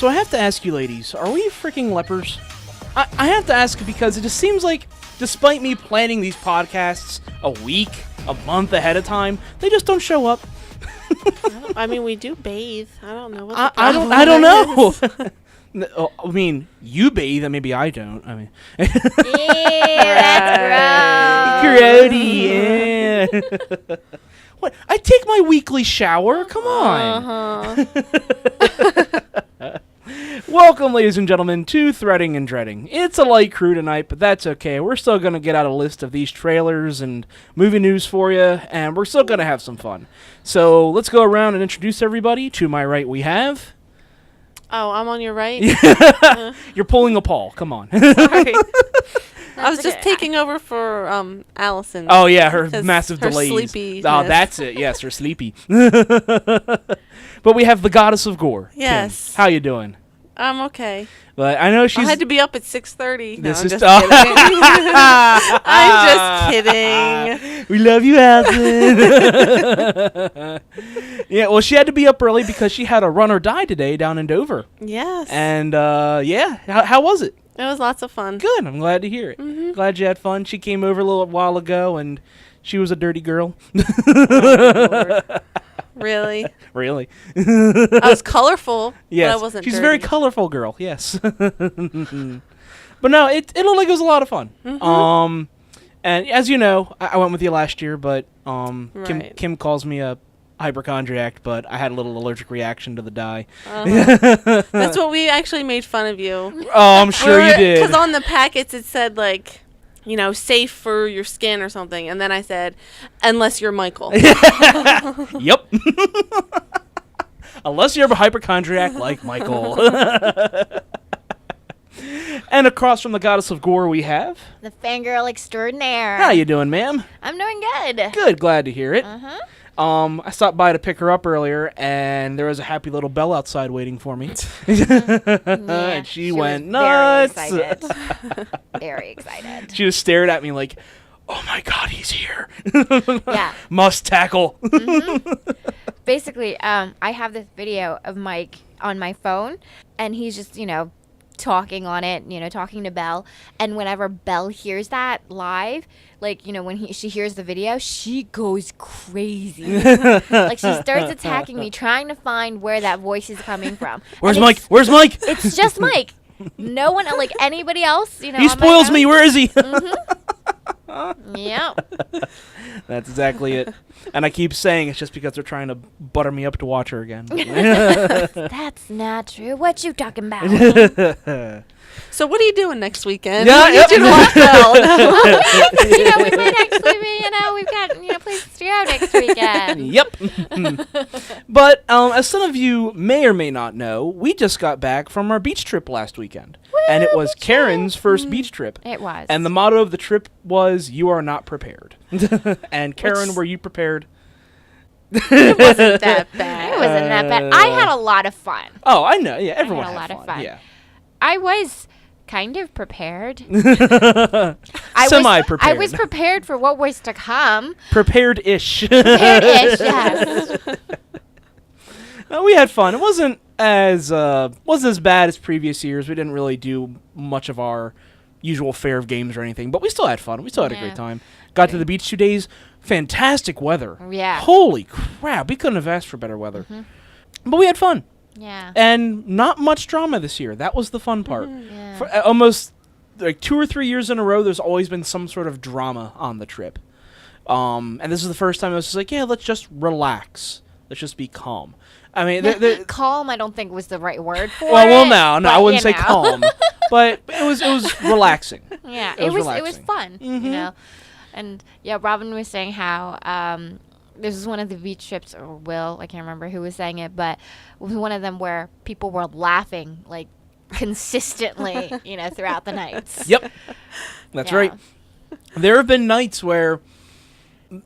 So I have to ask you ladies, are we freaking lepers? I have to ask because it just seems like, despite me planning these podcasts a week, a month ahead of time, they just don't show up. I mean, we do bathe. I don't know what the I don't problem know. I mean, you bathe, and maybe I don't. I mean, Ew, that's grody. Yeah. What? I take my weekly shower. Come on. Welcome, ladies and gentlemen, to Threading and Dreading. It's a light crew tonight, but that's okay. We're still going to get out a list of these trailers and movie news for you, and we're still going to have some fun. So let's go around and introduce everybody. To my right, we have... Oh, I'm on your right? You're pulling a Paul. Come on. Sorry. I was just taking over for Allison. Oh, yeah, her massive her delays. sleepiness. Oh, that's it. Yes, her sleepy. But we have the goddess of gore. Yes. Kim. How you doing? I'm okay. But I know she's... I had to be up at 6:30. No, This I'm is just kidding. I'm just kidding. We love you, Allison. Yeah, well, she had to be up early because she had a run or die today down in Dover. Yes. And, yeah, how was it? It was lots of fun. Good. I'm glad to hear it. Mm-hmm. Glad you had fun. She came over a little while ago, and she was a dirty girl. Oh, Lord. Really? Really? I was colorful, Yes. but I wasn't She's a dirty. very colorful girl, yes. But no, it looked like it was a lot of fun. Mm-hmm. And as you know, I went with you last year, but Right. Kim calls me a hypochondriac, but I had a little allergic reaction to the dye. That's what we actually made fun of you. Oh, I'm sure you did. Because on the packets it said, like, you know, safe for your skin or something. And then I said, unless you're Michael. Yep. Unless you're a hypochondriac like Michael. And across from the goddess of gore we have... The fangirl extraordinaire. How you doing, ma'am? I'm doing good. Good, glad to hear it. Uh-huh. I stopped by to pick her up earlier, and there was a happy little bell outside waiting for me. Yeah, And she went was nuts. Very excited. Very excited. She just stared at me like, oh my God, he's here. Yeah. Must tackle. Basically, I have this video of Mike on my phone, and he's just, talking on it, talking to Belle. And whenever Belle hears that live, like, when she hears the video, she goes crazy. Like, she starts attacking me, trying to find where that voice is coming from. Where's And Mike? Where's Mike? It's just Mike. No one, like, anybody else, He spoils me. Where is he? Yep. That's exactly it. And I keep saying it's just because they're trying to butter me up to watch her again. That's not true. What you talking about? So what are you doing next weekend? Yeah, I need yep. you to watch Belle. We might actually be, we've got, places to go next weekend. Yep. But as some of you may or may not know, we just got back from our beach trip last weekend. And it was Karen's first beach trip. It was. And the motto of the trip was, "You are not prepared." And Karen, were you prepared? It wasn't that bad. It wasn't that bad. I had a lot of fun. Oh, I know. Yeah, everyone had a had lot of fun. Yeah. I was kind of prepared. Semi-prepared. I was prepared for what was to come. Prepared-ish. Prepared-ish, yes. We had fun. It wasn't as bad as previous years. We didn't really do much of our usual fare of games or anything, but we still had fun. We still had a great time. Got to the beach 2 days. Fantastic weather. Yeah. Holy crap. We couldn't have asked for better weather. But we had fun. Yeah. And not much drama this year. That was the fun part. Yeah. For almost like 2 or 3 years in a row, there's always been some sort of drama on the trip. And this is the first time I was just like, yeah, let's just relax. Let's just be calm. I mean, calm, I don't think was the right word for it. Well, no, I wouldn't say know. calm, but it was relaxing. Yeah, It was it was relaxing. fun, And yeah, Robin was saying how this was one of the beach trips, or Will, I can't remember who was saying it, but it was one of them where people were laughing like consistently, throughout the nights. Yep, that's right. There have been nights where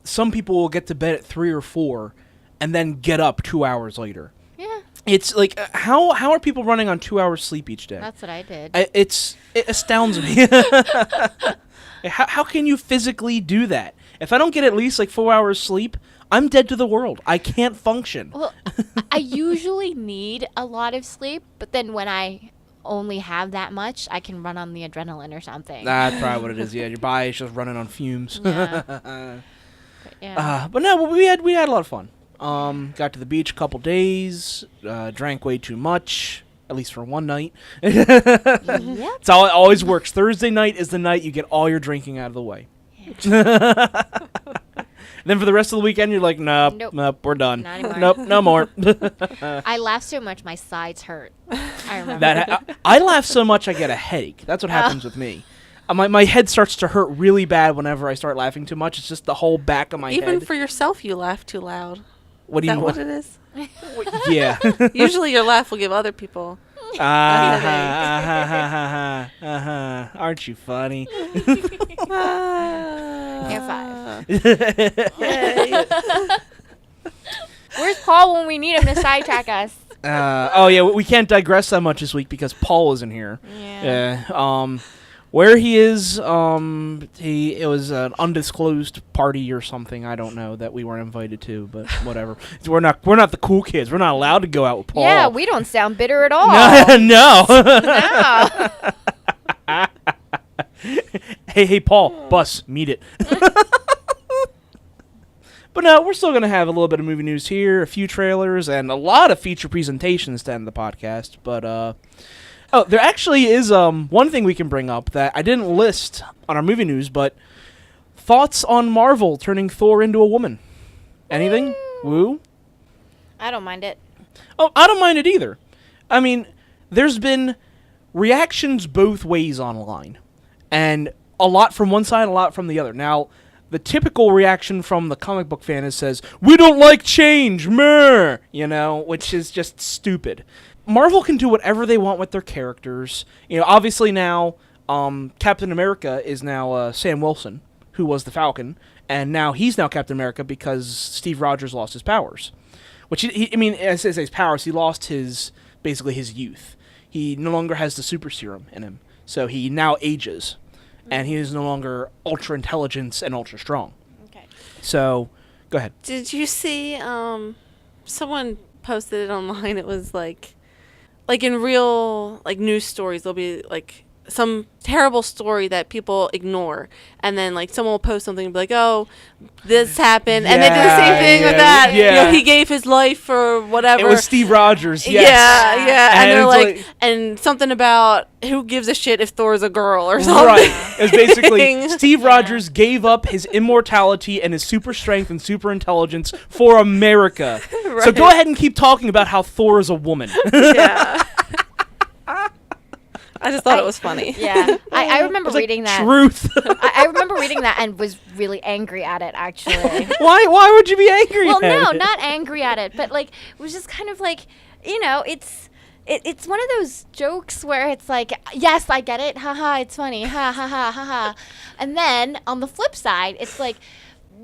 some people will get to bed at 3 or 4 and then get up 2 hours later. Yeah. It's like, how are people running on 2 hours sleep each day? That's what I did. It astounds me. How can you physically do that? If I don't get at least like 4 hours sleep, I'm dead to the world. I can't function. Well, I usually need a lot of sleep, but then when I only have that much, I can run on the adrenaline or something. That's probably what it is. Yeah, your body's just running on fumes. Yeah. But no, we had a lot of fun. Got to the beach a couple days. Drank way too much, at least for one night. Yep. It's how it always works. Thursday night is the night you get all your drinking out of the way. Then for the rest of the weekend, you're like, nope, we're done. Not anymore. Nope, no more. I laugh so much my sides hurt. I remember. I laugh so much I get a headache. That's what happens with me. My head starts to hurt really bad whenever I start laughing too much. It's just the whole back of my head. Even for yourself, you laugh too loud. What do you Is that what it is? Yeah. Usually your laugh will give other people. Aren't you funny? You're 5. Yay. Where's Paul when we need him to sidetrack us? Oh yeah, we can't digress that much this week because Paul isn't here. Yeah. Where he is, it was an undisclosed party or something. I don't know that we weren't invited to, but whatever. We're not the cool kids. We're not allowed to go out with Paul. Yeah, we don't sound bitter at all. No. No. Hey, Paul, bus, meet it. But no, we're still going to have a little bit of movie news here, a few trailers, and a lot of feature presentations to end the podcast. But, there actually is one thing we can bring up that I didn't list on our movie news, but thoughts on Marvel turning Thor into a woman. Anything? Woo? I don't mind it. Oh, I don't mind it either. I mean, there's been reactions both ways online, and a lot from one side, a lot from the other. Now, the typical reaction from the comic book fan is says, "We don't like change, meh," which is just stupid. Marvel can do whatever they want with their characters. Obviously now, Captain America is now Sam Wilson, who was the Falcon, and now he's now Captain America because Steve Rogers lost his powers. Which, as his powers, he lost basically his youth. He no longer has the super serum in him, so he now ages, and he is no longer ultra intelligence and ultra strong. Okay. So, go ahead. Did you see someone posted it online? It was like in real news stories, there'll be some terrible story that people ignore, and then someone will post something and be like, "Oh, this happened," and they do the same thing with that. Yeah. He gave his life for whatever. It was Steve Rogers. Yes. Yeah, and they're it's and something about who gives a shit if Thor's a girl or something. Right. It was basically Steve Rogers gave up his immortality and his super strength and super intelligence for America. Right. So go ahead and keep talking about how Thor is a woman. Yeah. I just thought it was funny. Yeah. I remember reading that. Truth. I remember reading that and was really angry at it, actually. Why would you be angry Well, at no, it? not angry at it, but it was just kind of it's one of those jokes where it's like, yes, I get it, haha, it's funny, ha ha ha ha ha. And then on the flip side, it's like,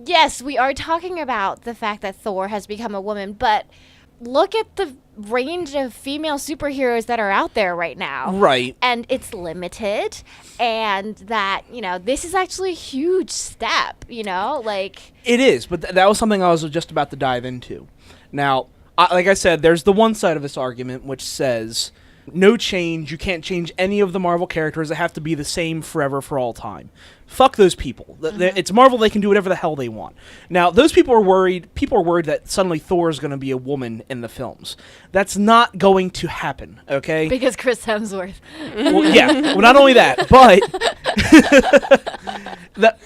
yes, we are talking about the fact that Thor has become a woman, but look at the range of female superheroes that are out there right now. Right. And it's limited, and that, this is actually a huge step, It is, but that was something I was just about to dive into. Now, like I said, there's the one side of this argument which says, no change, you can't change any of the Marvel characters, they have to be the same forever for all time. Fuck those people. It's Marvel, they can do whatever the hell they want. Now, those people are worried that suddenly Thor is going to be a woman in the films. That's not going to happen, okay? Because Chris Hemsworth. Well, yeah, well, not only that, but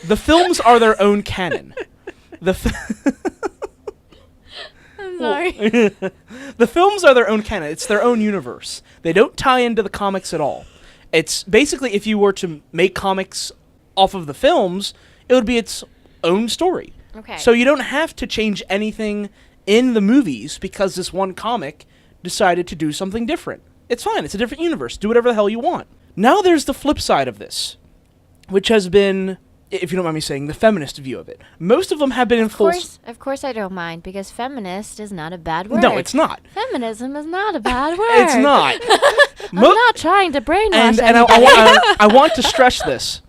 the films are their own canon. I'm sorry. The films are their own canon. It's their own universe. They don't tie into the comics at all. It's basically, if you were to make comics off of the films, it would be its own story. Okay. So you don't have to change anything in the movies because this one comic decided to do something different. It's fine. It's a different universe. Do whatever the hell you want. Now there's the flip side of this, which has been, if you don't mind me saying, the feminist view of it. Most of them have been in full... Of course I don't mind, because feminist is not a bad word. No, it's not. Feminism is not a bad word. It's not. I'm not trying to brainwash and anybody. I want to stress this.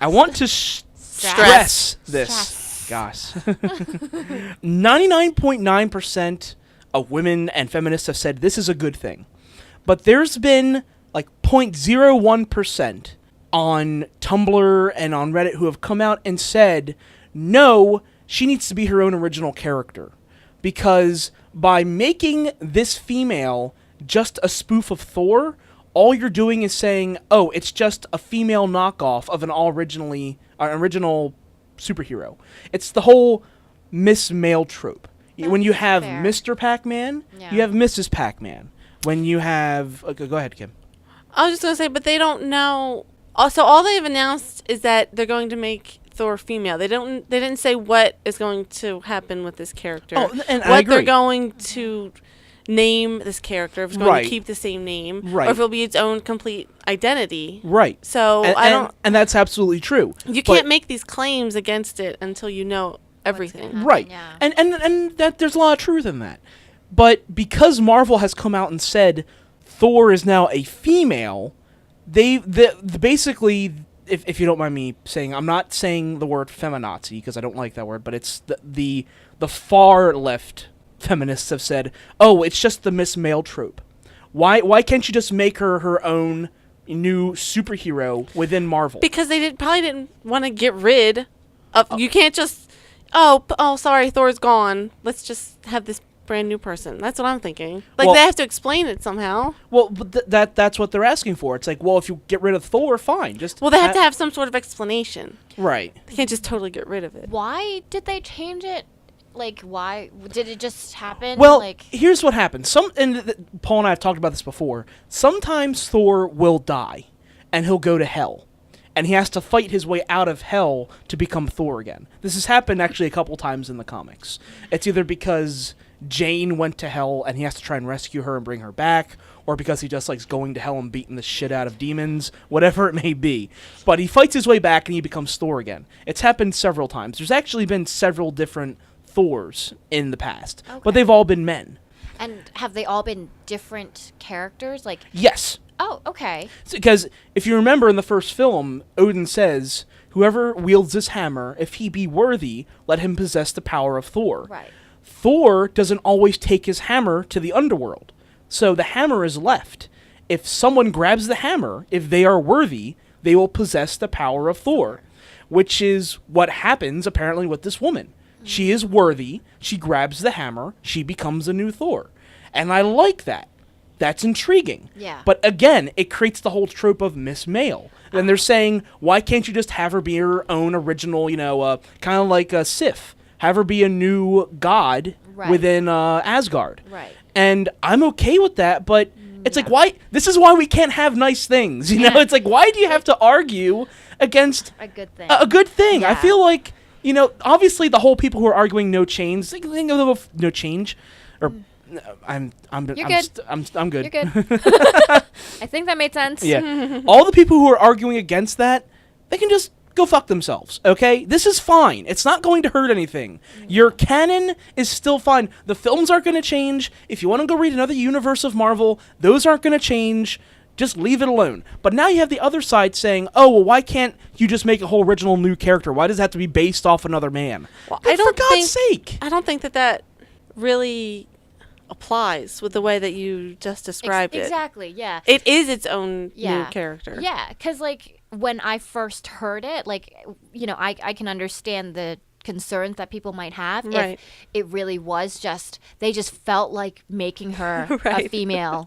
I want to stress this. gosh. 99.9% of women and feminists have said this is a good thing. But there's been like 0.01% on Tumblr and on Reddit who have come out and said, no, she needs to be her own original character. Because by making this female just a spoof of Thor, all you're doing is saying, oh, it's just a female knockoff of an original superhero. It's the whole Miss Male trope. When you have fair. Mr. Pac-Man, Yeah. you have Mrs. Pac-Man. When you have... Okay, go ahead, Kim. I was just going to say, but they don't know. Also, all they've announced is that they're going to make Thor female. They didn't say what is going to happen with this character. Oh, and I what agree. they're going to name this character, if it's going Right. to keep the same name, Right. or if it'll be its own complete identity. Right. So and that's absolutely true. You But- can't make these claims against it until you know everything. happen. Right. Yeah. And that there's a lot of truth in that. But because Marvel has come out and said Thor is now a female, they basically, if you don't mind me saying, I'm not saying the word feminazi because I don't like that word, but it's the far left feminists have said, oh, it's just the Miss Male trope. Why can't you just make her her own new superhero within Marvel? Because they probably didn't want to get rid of. You can't just. Oh, sorry, Thor's gone. Let's just have this brand new person. That's what I'm thinking. Like, Well- they have to explain it somehow. Well, but that's what they're asking for. It's like, well, if you get rid of Thor, fine. Just Well, they have to have some sort of explanation. right. They can't just totally get rid of it. Why did they change it? Like, why did it just happen? Well, like, here's what happens. Paul and I have talked about this before. Sometimes Thor will die, and he'll go to hell, and he has to fight his way out of hell to become Thor again. This has happened actually a couple times in the comics. It's either because Jane went to hell and he has to try and rescue her and bring her back, or because he just likes going to hell and beating the shit out of demons, whatever it may be. But he fights his way back and he becomes Thor again. It's happened several times. There's actually been several different Thors in the past, Okay. but they've all been men. and have they all been different characters? Like, Yes. oh, okay. Because if you remember in the first film, Odin says, whoever wields this hammer, if he be worthy, let him possess the power of Thor. Right. Thor doesn't always take his hammer to the underworld. So the hammer is left. If someone grabs the hammer, if they are worthy, they will possess the power of Thor. Which is what happens, apparently, with this woman. She is worthy, she grabs the hammer, she becomes a new Thor. And I like that. That's intriguing. Yeah. But again, it creates the whole trope of Miss Male. And they're saying, why can't you just have her be her own original, kind of like Sif? Have her be a new god Right. within Asgard. Right. And I'm okay with that, but it's like, why? This is why we can't have nice things, you know? Yeah. It's like, why do you have to argue against A good thing. a good thing? I Yeah. feel like, obviously the whole people who are arguing no change, think of no change, or I'm You're I'm good. I'm good. You're good. I think that made sense. Yeah. All the people who are arguing against that, they can just go fuck themselves, okay? This is fine. It's not going to hurt anything. Your canon is still fine. The films aren't going to change. If you want to go read another universe of Marvel, those aren't going to change. Just leave it alone. But now you have the other side saying, oh, well, why can't you just make a whole original new character? Why does it have to be based off another man? Well, For God's sake. I don't think that really applies with the way that you just described it. Exactly, yeah. It is its own Yeah. new character. Yeah, because, like, when I first heard it, like, I can understand the concerns that people might have Right. if it really was just, they just felt like making her a Right. female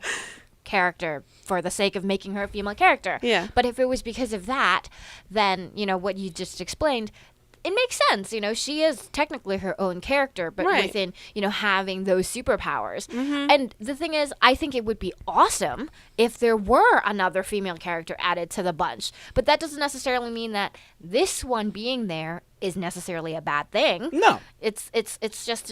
character for the sake of making her a female character. Yeah. But if it was because of that, then, what you just explained, it makes sense. She is technically her own character, but Right. within, having those superpowers. Mm-hmm. And the thing is, I think it would be awesome if there were another female character added to the bunch. But that doesn't necessarily mean that this one being there is necessarily a bad thing. No. It's just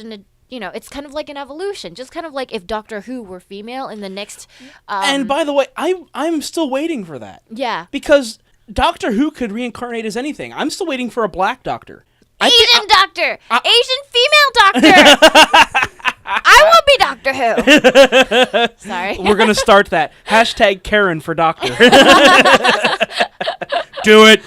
it's kind of like an evolution. Just kind of like if Doctor Who were female in the next And by the way, I'm still waiting for that. yeah. Because Doctor Who could reincarnate as anything. I'm still waiting for a black doctor. Asian doctor! Asian female doctor! I won't be Doctor Who. Sorry. We're going to start that. Hashtag Karen for doctor. Do it.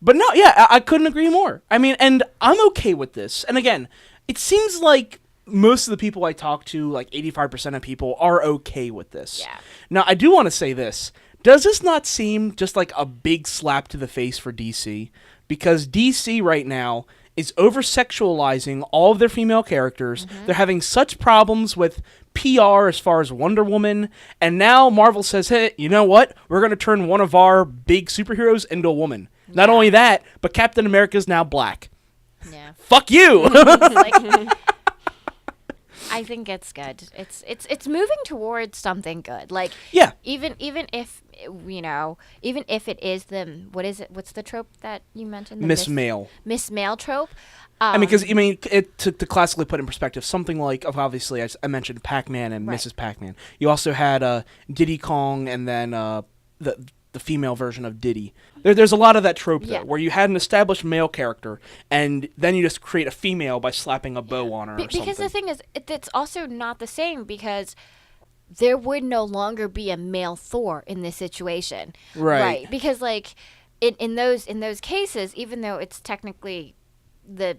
But no, yeah, I couldn't agree more. I mean, and I'm okay with this. And again, it seems like most of the people I talk to, like 85% of people, are okay with this. Yeah. Now, I do want to say this. Does this not seem just like a big slap to the face for DC? Because DC right now is over-sexualizing all of their female characters. Mm-hmm. They're having such problems with PR as far as Wonder Woman. And now Marvel says, hey, you know what? We're going to turn one of our big superheroes into a woman. Not only that, but Captain America is now black. Yeah. Fuck you! Like, I think it's good. It's moving towards something good. Like, Yeah. even if even if it is the what is it? What's the trope that you mentioned? The Miss Mail. Miss Mail trope. I mean, because to classically put in perspective, something like, obviously, as I mentioned, Pac-Man and Right. Mrs. Pac-Man. You also had Diddy Kong, and then the female version of Diddy. There's a lot of that trope Yeah. though, where you had an established male character, and then you just create a female by slapping a bow on her or something. Because the thing is, it's also not the same because there would no longer be a male Thor in this situation, Right. Because like in those cases, even though it's technically a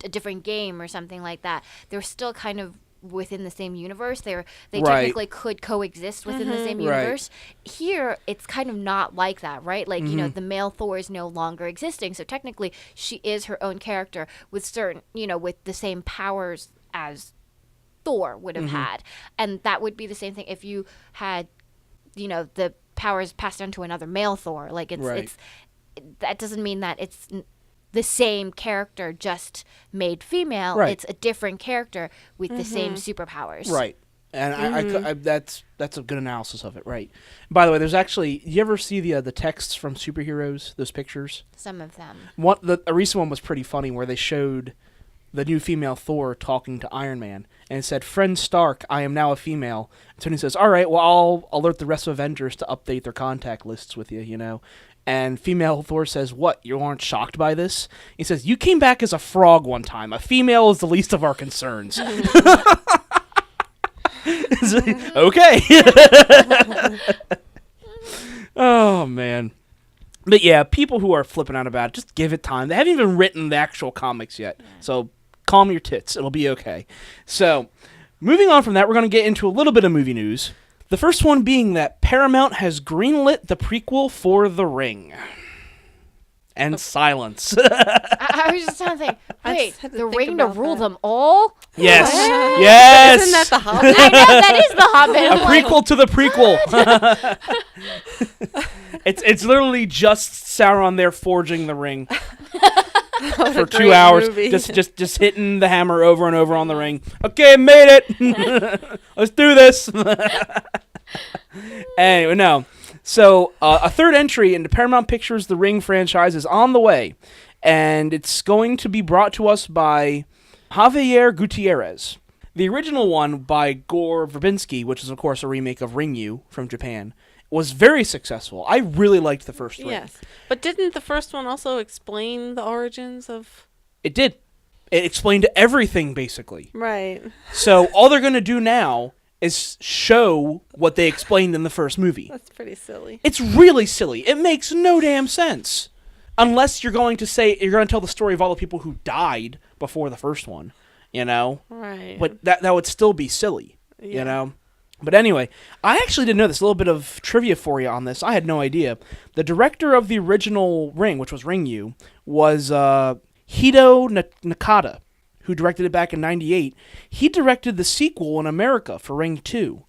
different game or something like that, they're still kind of within the same universe. They Right. technically could coexist within the same Right. universe. Here, it's kind of not like that, right? Like the male Thor is no longer existing, so technically she is her own character with certain, with the same powers as Thor would have had, and that would be the same thing if you had, the powers passed on to another male Thor. Like it's that doesn't mean that it's the same character just made female. Right. It's a different character with the same superpowers. Right. And I that's a good analysis of it, right? By the way, there's actually, you ever see the texts from superheroes, those pictures? Some of them. A recent one was pretty funny where they showed the new female Thor talking to Iron Man, and it said, "Friend Stark, I am now a female." And Tony says, "All right, well, I'll alert the rest of Avengers to update their contact lists with you." And female Thor says, "What, you aren't shocked by this?" He says, "You came back as a frog one time. A female is the least of our concerns." Okay. Oh, man. But yeah, people who are flipping out about it, just give it time. They haven't even written the actual comics yet. So calm your tits. It'll be okay. So moving on from that, we're going to get into a little bit of movie news. The first one being that Paramount has greenlit the prequel for The Ring. And silence. I was just trying to think, I wait, just had to the think ring to about rule that. them all? Yes. What? Yes. Isn't that the Hobbit? I know, that is the Hobbit. A I'm like, prequel to the prequel. It's literally just Sauron there forging the ring for 2 great hours, movie. just hitting the hammer over and over on the ring. Okay, made it. Let's do this. Anyway, no. So a third entry into Paramount Pictures' The Ring franchise is on the way, and it's going to be brought to us by Javier Gutierrez. The original one by Gore Verbinski, which is of course a remake of Ringu from Japan, was very successful. I really liked the first Ring. Yes. But didn't the first one also explain the origins of... It did. It explained everything, basically. Right. So all they're going to do now is show what they explained in the first movie. That's pretty silly. It's really silly. It makes no damn sense. Unless you're going to tell the story of all the people who died before the first one, Right. But that would still be silly, Yeah. But anyway, I actually didn't know this. A little bit of trivia for you on this. I had no idea. The director of the original Ring, which was Ringu, was Hideo Nakata, who directed it back in 98. He directed the sequel in America for Ring 2.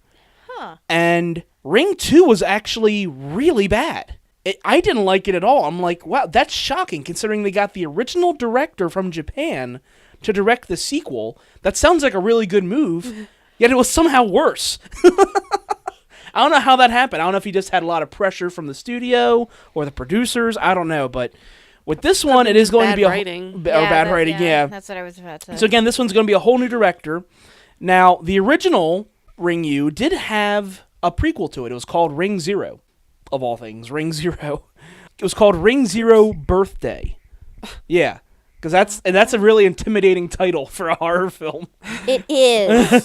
Huh. And Ring 2 was actually really bad. I didn't like it at all. I'm like, wow, that's shocking considering they got the original director from Japan to direct the sequel. That sounds like a really good move, yet it was somehow worse. I don't know how that happened. I don't know if he just had a lot of pressure from the studio or the producers. I don't know, but with this one, it is going to be bad writing. Yeah, that's what I was about to. So again, this one's going to be a whole new director. Now, the original Ring U did have a prequel to it. It was called Ring Zero, of all things, Ring Zero. It was called Ring Zero Birthday. Yeah, because that's a really intimidating title for a horror film. It is.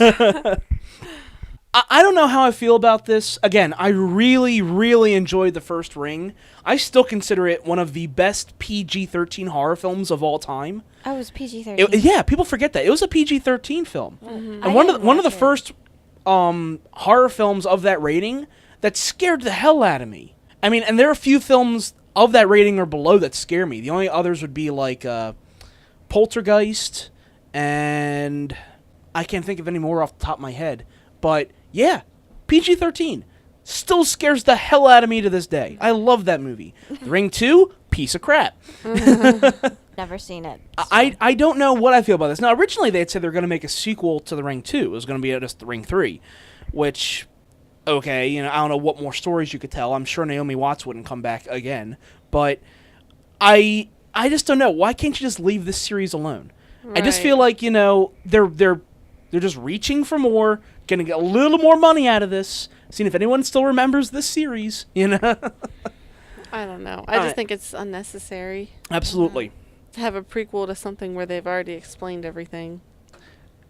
I don't know how I feel about this. Again, I really, really enjoyed the first Ring. I still consider it one of the best PG-13 horror films of all time. Oh, it was PG-13. Yeah, people forget that. It was a PG-13 film. Mm-hmm. And one of the first horror films of that rating that scared the hell out of me. I mean, and there are a few films of that rating or below that scare me. The only others would be like Poltergeist, and I can't think of any more off the top of my head. But yeah, PG-13 still scares the hell out of me to this day. I love that movie. The Ring 2, piece of crap. Never seen it. I don't know what I feel about this. Now, originally they had said they were going to make a sequel to The Ring 2. It was going to be just The Ring 3, which, okay, you know, I don't know what more stories you could tell. I'm sure Naomi Watts wouldn't come back again, but I just don't know. Why can't you just leave this series alone? Right. I just feel like, you know, they're just reaching for more, gonna get a little more money out of this, seeing if anyone still remembers this series, you know? I don't know. I just think it's unnecessary. Absolutely. To have a prequel to something where they've already explained everything.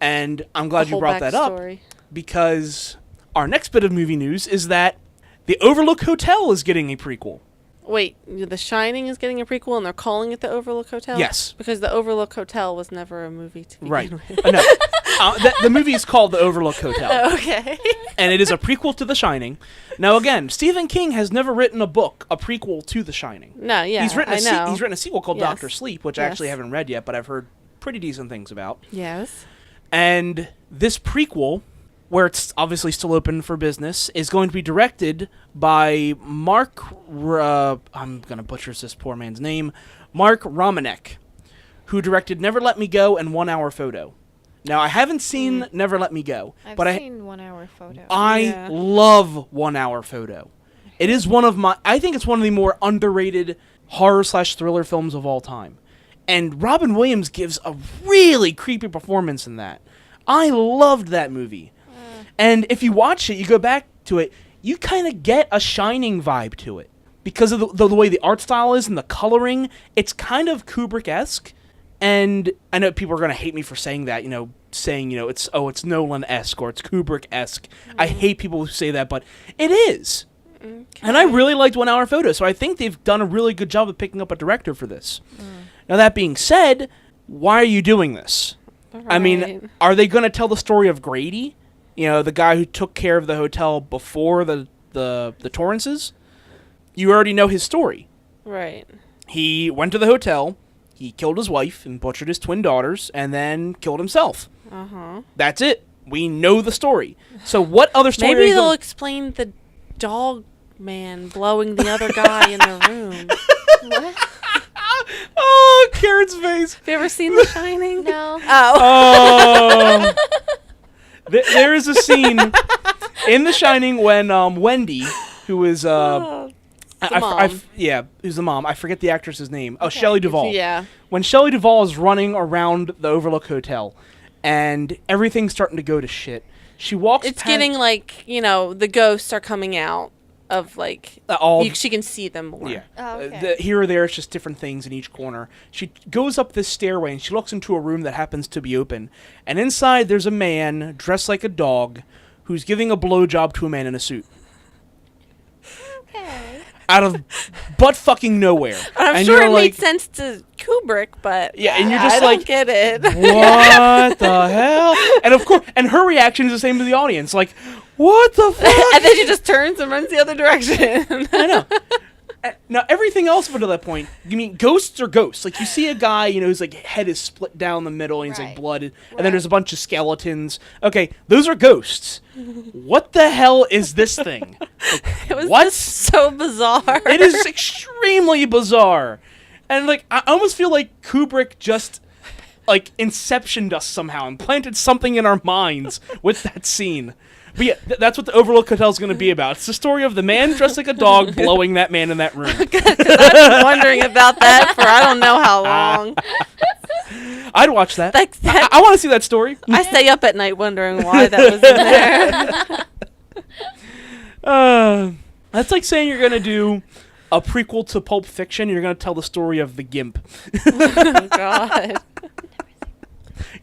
And I'm glad you brought that up, backstory. because our next bit of movie news is that the Overlook Hotel is getting a prequel. Wait, The Shining is getting a prequel and they're calling it the Overlook Hotel? Yes. Because the Overlook Hotel was never a movie to begin Right. with. No. The movie is called The Overlook Hotel. Okay. And it is a prequel to The Shining. Now, again, Stephen King has never written a book, a prequel to The Shining. No, yeah, He's written I know. a sequel called Yes. Doctor Sleep, which I Yes. actually haven't read yet, but I've heard pretty decent things about. Yes. And this prequel, where it's obviously still open for business, is going to be directed by Mark... I'm going to butcher this poor man's name. Mark Romanek, who directed Never Let Me Go and 1 Hour Photo. Now, I haven't seen Never Let Me Go, I've but seen 1 Hour Photo. I love 1 Hour Photo. It is I think it's one of the more underrated horror/thriller films of all time. And Robin Williams gives a really creepy performance in that. I loved that movie. And if you watch it, you go back to it, you kind of get a Shining vibe to it. Because of the way the art style is and the coloring, it's kind of Kubrick-esque. And I know people are going to hate me for saying that, it's Nolan-esque or it's Kubrick-esque. I hate people who say that, but it is. Okay. And I really liked 1 Hour Photo, so I think they've done a really good job of picking up a director for this. Now, that being said, why are you doing this? Right. I mean, are they going to tell the story of Grady? You know, the guy who took care of the hotel before the Torrances? You already know his story. Right. He went to the hotel, he killed his wife and butchered his twin daughters, and then killed himself. Uh-huh. That's it. We know the story. So what other story? Maybe they'll explain the dog man blowing the other guy in the room. What? Oh, Karen's face. Have you ever seen The Shining? No. Oh. There is a scene in The Shining when Wendy, who is the mom. who's the mom. I forget the actress's name. Oh, Shelley Duvall. Yeah. When Shelley Duvall is running around the Overlook Hotel, and everything's starting to go to shit, she walks. It's getting like, the ghosts are coming out of like she can see them more. Yeah. Oh, okay. Here or there, it's just different things in each corner. She goes up this stairway and she looks into a room that happens to be open. And inside there's a man dressed like a dog who's giving a blowjob to a man in a suit. Okay. Out of butt fucking nowhere. I'm and sure you're it like, made sense to Kubrick, but yeah, and you're just I like, don't get it. What the hell? And of course, and her reaction is the same to the audience, like, what the fuck? And then she just turns and runs the other direction. I know. Now, everything else up to that point, you mean ghosts are ghosts. Like, you see a guy, his like head is split down the middle and he's like Right. blooded, and then there's a bunch of skeletons. Okay, those are ghosts. What the hell is this thing? Like, It was what? just so bizarre. It is extremely bizarre. And like, I almost feel like Kubrick just like inceptioned us somehow and planted something in our minds with that scene. But yeah, that's what the Overlook Hotel is going to be about. It's the story of the man dressed like a dog blowing that man in that room. I've been wondering about that for I don't know how long. I'd watch that. Like that I want to see that story. I stay up at night wondering why that was in there. That's like saying you're going to do a prequel to Pulp Fiction. You're going to tell the story of the Gimp. Oh, God.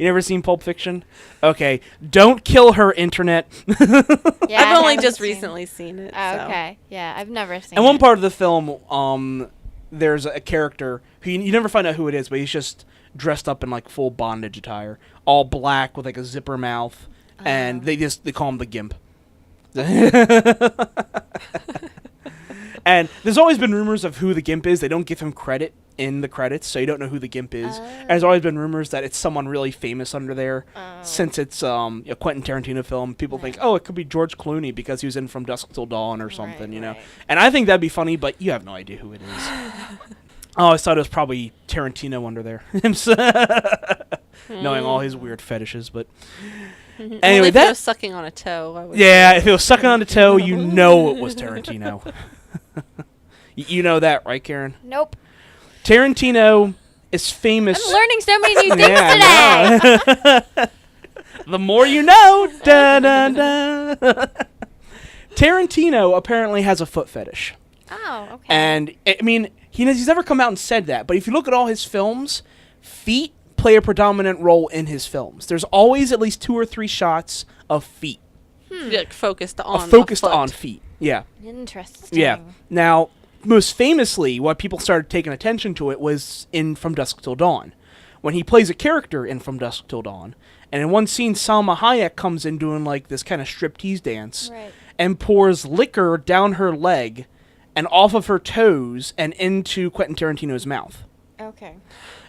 You never seen Pulp Fiction? Okay, don't kill her, internet. Yeah, I've I only haven't just seen- recently seen it. Oh, so. okay. Yeah, I've never seen. And one it. part of the film, there's a character who you never find out who it is, but he's just dressed up in like full bondage attire, all black with like a zipper mouth, and they call him the Gimp. And there's always been rumors of who the Gimp is. They don't give him credit in the credits, so you don't know who the Gimp is. And there's always been rumors that it's someone really famous under there. Since it's a Quentin Tarantino film, people think, oh, it could be George Clooney because he was in From Dusk Till Dawn or something, you know. right. And I think that'd be funny, but you have no idea who it is. Oh, I thought it was probably Tarantino under there, knowing all his weird fetishes. But Only anyway, if it that was sucking on a toe. I would yeah, if it was sucking on the toe, you know it was Tarantino. You know that, right, Karen? Nope. Tarantino is famous. I'm learning so many new things today. I know. The more you know. Da, da, da. Tarantino apparently has a foot fetish. Oh, okay. And, I mean, he's never come out and said that. But if you look at all his films, feet play a predominant role in his films. There's always at least 2 or 3 shots of feet. Like, focused on Focused the foot. on feet. Yeah. Interesting. Yeah. Now, most famously, what people started taking attention to it was in From Dusk Till Dawn, when he plays a character in From Dusk Till Dawn. And in one scene, Salma Hayek comes in doing like this kind of striptease dance Right. and pours liquor down her leg and off of her toes and into Quentin Tarantino's mouth. Okay.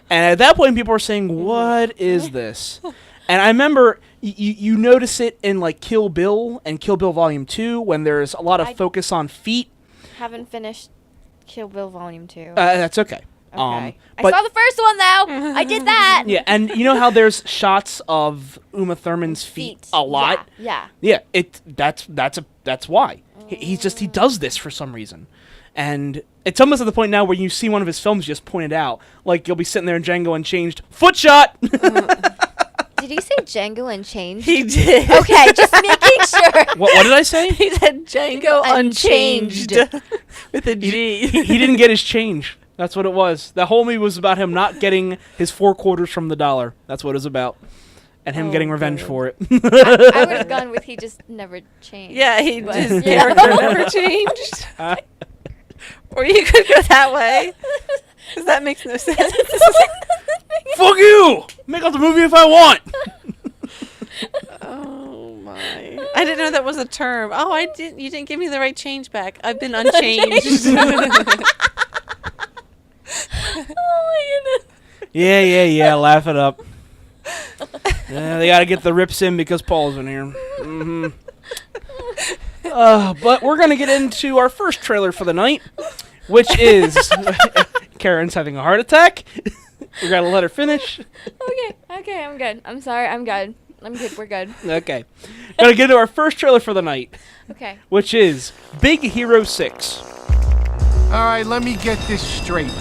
And at that point, people were saying, what is this? And I remember you notice it in like Kill Bill and Kill Bill Volume 2 when there's a lot of focus on feet. Haven't finished Kill Bill Volume 2. That's okay. Okay. But I saw the first one though. I did that. yeah, and you know how there's shots of Uma Thurman's feet a lot? Yeah. Yeah, that's why. He does this for some reason. And it's almost at the point now where you see one of his films just pointed out, like you'll be sitting there in Django Unchained, foot shot. Did he say Django Unchained? He did. Okay, just making sure. What did I say? He said Django Unchanged. Unchanged. With a G. He didn't get his change. That's what it was. The whole movie was about him not getting his 4 quarters from the dollar. That's what it was about. And him getting revenge for it. I would have gone with he just never changed. Yeah, his But- character never changed. Or you could go that way. Because that makes no sense. Fuck you! Make out the movie if I want! Oh my! I didn't know that was a term. Oh, I didn't. You didn't give me the right change back. I've been unchanged. Oh my goodness. Yeah, laugh it up. They gotta get the rips in because Paul's in here. Mm-hmm. But we're gonna get into our first trailer for the night, which is Karen's having a heart attack. We gotta let her finish. Okay, I'm good. I'm sorry, I'm good. We're good. Okay. Gonna get into our first trailer for the night, Okay. which is Big Hero 6. All right, let me get this straight.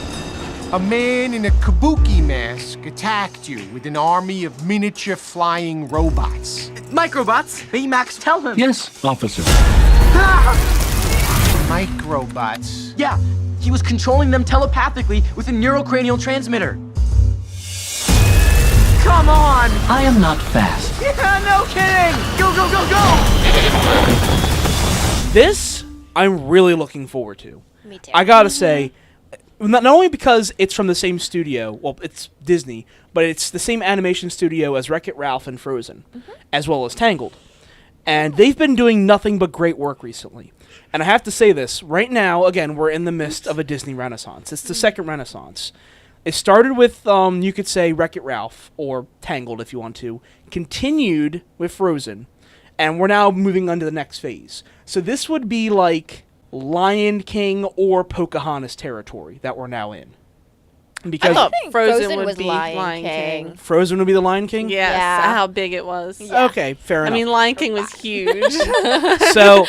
A man in a kabuki mask attacked you with an army of miniature flying robots. Microbots, Baymax, tell him. Yes, officer. Microbots? Yeah, he was controlling them telepathically with a neurocranial transmitter. Come on! I am not fast. Yeah, no kidding! Go, go, go, go! This, I'm really looking forward to. Me too. I gotta say, not only because it's from the same studio, well, it's Disney, but it's the same animation studio as Wreck-It Ralph and Frozen, as well as Tangled. And they've been doing nothing but great work recently. And I have to say this, right now, again, we're in the midst of a Disney renaissance. It's the second renaissance. It started with, you could say, Wreck-It Ralph, or Tangled if you want to, continued with Frozen, and we're now moving on to the next phase. So this would be like Lion King or Pocahontas territory that we're now in. Because I thought think Frozen Frozen would was be Lion Lion King. King. Frozen would be the Lion King? Yes, Yeah. how big it was. Yeah. Okay, fair I enough. mean, Lion King was huge. So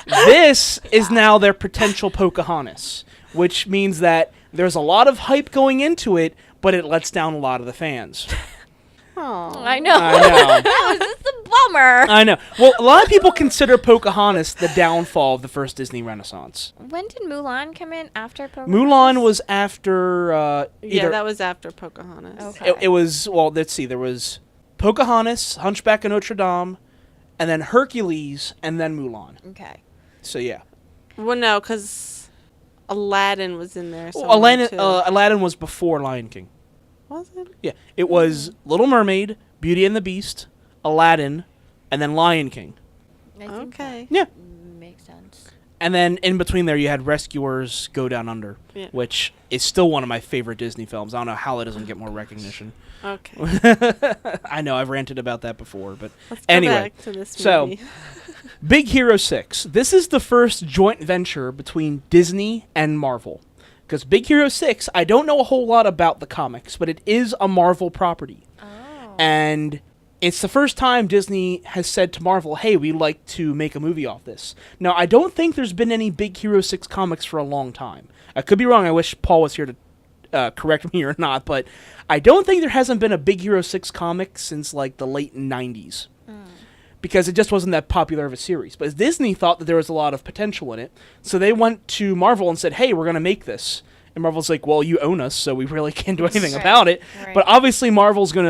this is now their potential Pocahontas, which means that there's a lot of hype going into it, but it lets down a lot of the fans. Aw. I know. I know. That was just a bummer. I know. Well, a lot of people consider Pocahontas the downfall of the first Disney Renaissance. When did Mulan come in after Pocahontas? Mulan was after Yeah, either that was after Pocahontas. Okay. it was, well, let's see, there was Pocahontas, Hunchback of Notre Dame, and then Hercules, and then Mulan. Okay. So yeah. Well, no, because Aladdin was in there. Well, somewhere, too. Aladdin was before Lion King. Was it? Yeah, it was Little Mermaid, Beauty and the Beast, Aladdin, and then Lion King. I think Okay. Yeah. that makes sense. And then in between there, you had Rescuers, Go Down Under, Yeah. which is still one of my favorite Disney films. I don't know how it doesn't get more recognition. Okay. I know, I've ranted about that before, but Let's go anyway. back to this So, movie. Big Hero 6. This is the first joint venture between Disney and Marvel. Because Big Hero 6, I don't know a whole lot about the comics, but it is a Marvel property. Oh. And it's the first time Disney has said to Marvel, hey, we'd like to make a movie off this. Now, I don't think there's been any Big Hero 6 comics for a long time. I could be wrong. I wish Paul was here to correct me or not, but I don't think there hasn't been a Big Hero 6 comic since, like, the late 90s. Because it just wasn't that popular of a series. But Disney thought that there was a lot of potential in it, so they went to Marvel and said, hey, we're going to make this. And Marvel's like, well, you own us, so we really can't do anything Right. about it. Right. But obviously Marvel's going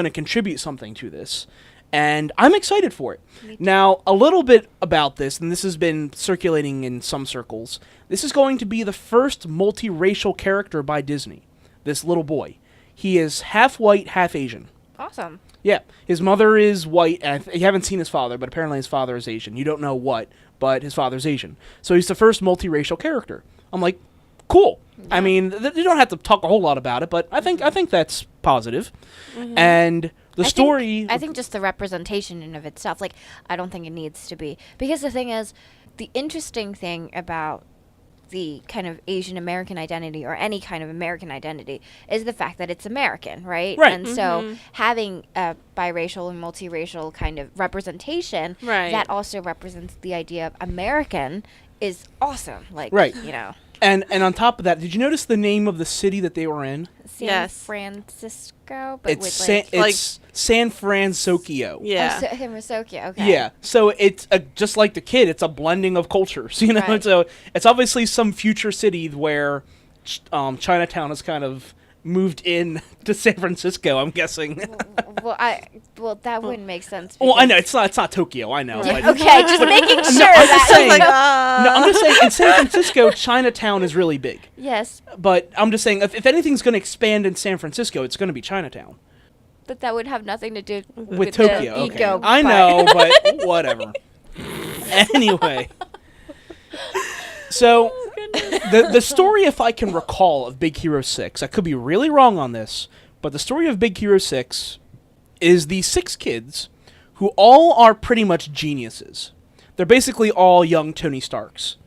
to contribute something to this. And I'm excited for it. Now, a little bit about this, and this has been circulating in some circles. This is going to be the first multiracial character by Disney. This little boy. He is half white, half Asian. Awesome. Yeah, his mother is white, and you haven't seen his father, but apparently his father is Asian. You don't know what, but his father's Asian. So he's the first multiracial character. I'm like, cool. I mean, you don't have to talk a whole lot about it, but I think that's positive. And the story... I think just the representation in of itself, like, I don't think it needs to be. Because the thing is, the interesting thing about the kind of Asian American identity or any kind of American identity is the fact that it's American, right? Right. And so having a biracial and multiracial kind of representation Right. that also represents the idea of American is awesome. Like, Right. you know, And on top of that, did you notice the name of the city that they were in? San Yes. Francisco, but It's with like, San Francisco. Yeah. Oh, San Francisco, okay. Yeah, so it's just like the kid. It's a blending of cultures, you know. Right. So it's obviously some future city where Chinatown has kind of moved in to San Francisco. I'm guessing. Well, that wouldn't make sense. Well, I know because- it's not Tokyo. I know. Yeah, but- okay, just making sure I'm just that. saying- Like, No, I'm just saying in San Francisco, Chinatown is really big. Yes, But I'm just saying if anything's going to expand in San Francisco, it's going to be Chinatown but that would have nothing to do with the Tokyo. Okay. ego I part. know, but whatever. Anyway. So, the story, if I can recall, of Big Hero 6, I could be really wrong on this, but the story of Big Hero 6 is these 6 kids who all are pretty much geniuses. They're basically all young Tony Starks.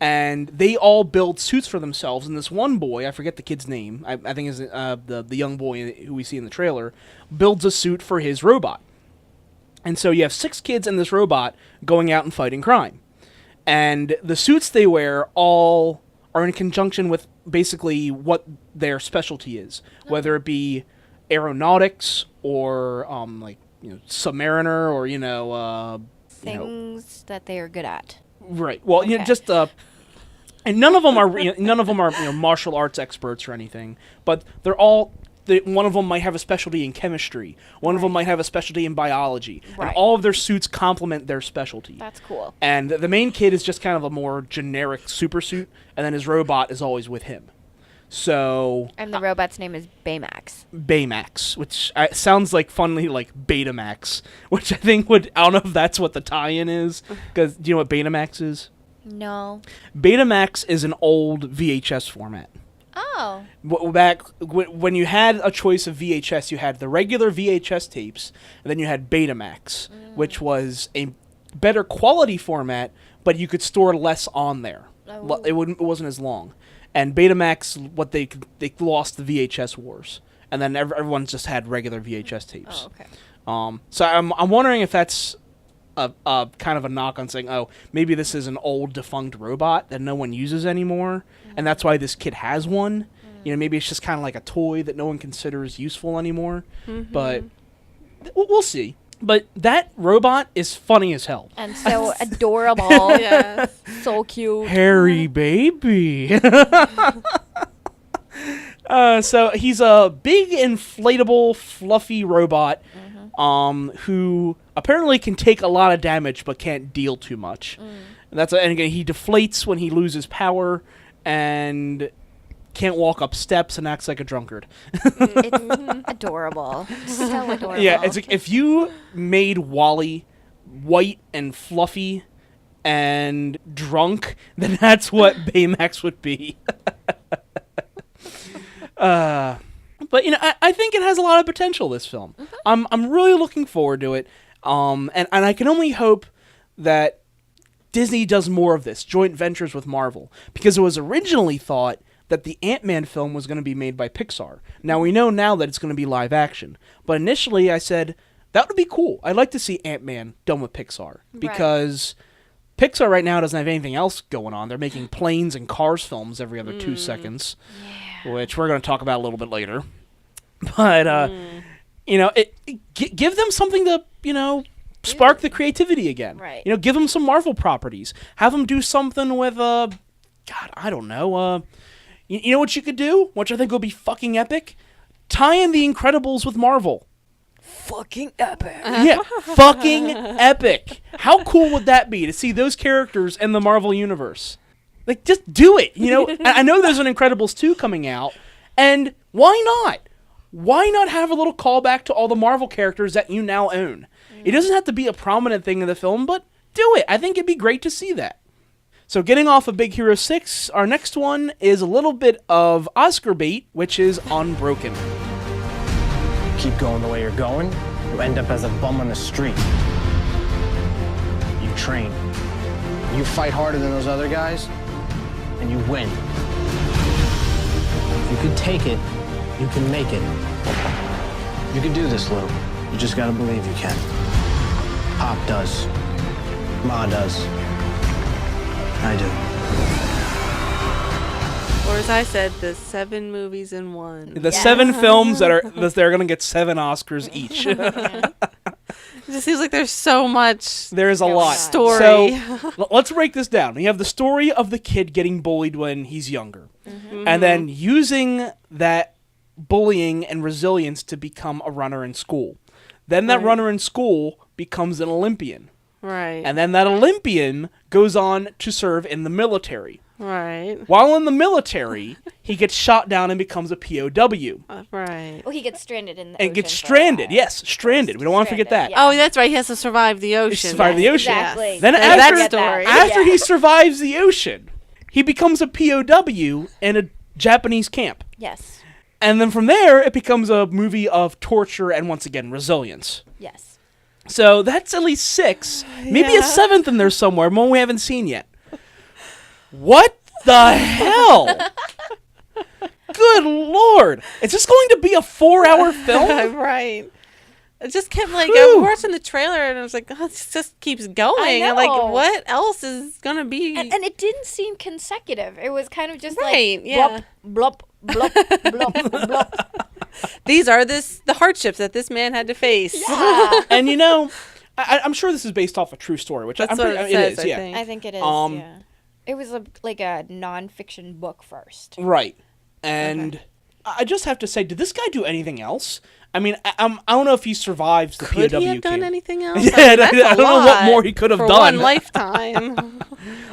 And they all build suits for themselves, and this one boy, I forget the kid's name, I think is the young boy who we see in the trailer, builds a suit for his robot. And so you have 6 kids and this robot going out and fighting crime. And the suits they wear all are in conjunction with basically what their specialty is, whether it be aeronautics or submariner or Things that they are good at. right. Well, Okay. just and none of them are martial arts experts or anything, but they're all. One of them might have a specialty in chemistry. One of them might have a specialty in biology. And Right. all of their suits complement their specialty. That's cool. And the main kid is just kind of a more generic super suit, and then his robot is always with him. So And the robot's name is Baymax. Baymax, which sounds like funnily like Betamax, which I think I don't know if that's what the tie-in is, because do you know what Betamax is? No. Betamax is an old VHS format. Oh. Back when you had a choice of VHS, you had the regular VHS tapes, and then you had Betamax, which was a better quality format, but you could store less on there. Oh. It wasn't as long. And Betamax, they lost the VHS wars, and then everyone just had regular VHS tapes. Oh, okay. So I'm wondering if that's a kind of a knock on saying, oh, maybe this is an old defunct robot that no one uses anymore, and that's why this kid has one. You know, maybe it's just kind of like a toy that no one considers useful anymore. But we'll see. But that robot is funny as hell. And so adorable. Yes. So cute. Harry baby. So he's a big, inflatable, fluffy robot who apparently can take a lot of damage but can't deal too much. And again, he deflates when he loses power and can't walk up steps and acts like a drunkard. It's adorable. So adorable. Yeah, it's like if you made Wally white and fluffy and drunk, then that's what Baymax would be. But I think it has a lot of potential. This film, I'm really looking forward to it. And I can only hope that Disney does more of this, joint ventures with Marvel, because it was originally thought that the Ant-Man film was going to be made by Pixar. Now we know now that it's going to be live action, but initially I said that would be cool. I'd like to see Ant-Man done with Pixar because Pixar right now doesn't have anything else going on. They're making planes and cars films every other 2 seconds, which we're going to talk about a little bit later. But give them something to spark the creativity again. Right. Give them some Marvel properties. Have them do something with God, I don't know. You know what you could do, which I think would be fucking epic? Tie in The Incredibles with Marvel. Fucking epic. Yeah, fucking epic. How cool would that be to see those characters in the Marvel universe? Like, just do it. I know there's an Incredibles 2 coming out, and why not? Why not have a little callback to all the Marvel characters that you now own? It doesn't have to be a prominent thing in the film, but do it. I think it'd be great to see that. So getting off of Big Hero 6, our next one is a little bit of Oscar bait, which is Unbroken. Keep going the way you're going, you end up as a bum on the street. You train. You fight harder than those other guys, and you win. If you could take it, you can make it. You can do this, Lou. You just gotta believe you can. Pop does. Ma does. I do. Or as I said, the 7 movies in one. The 7 films they're going to get 7 Oscars each. It just seems like there's so much There's a lot. story. So let's break this down. You have the story of the kid getting bullied when he's younger. And then using that bullying and resilience to become a runner in school. Then that runner in school becomes an Olympian. Right. And then that Olympian goes on to serve in the military. Right. While in the military, he gets shot down and becomes a POW. Right. Well, he gets stranded in the And ocean gets for a stranded. while. Yes, stranded. We don't want to forget that. Stranded, yeah. Oh, that's right. He has to survive the ocean. Survive the ocean. Exactly. Then There's after, that story. after he survives the ocean, he becomes a POW in a Japanese camp. Yes. And then from there, it becomes a movie of torture and, once again, resilience. Yes. So that's at least 6. Maybe a 7th in there somewhere, one we haven't seen yet. What the hell? Good Lord. Is this going to be a 4-hour film? Right. It just kept I Whew. was watching the trailer and I was like, oh, this just keeps going. I And like, know. what else is going to be? And it didn't seem consecutive. It was kind of just Right, like yeah. blop, blop, blop, blop, blop. These are the hardships that this man had to face. Yeah. And I'm sure this is based off a true story, which That's I'm what pretty, it it says, is, I yeah. think. I think it is, yeah. It was like a non-fiction book first. Right. And I just have to say, did this guy do anything else? I mean, I don't know if he survives the POW Could he have done camp. anything else? Yeah, I mean, that's I don't a know what lot more he could have for done. one lifetime.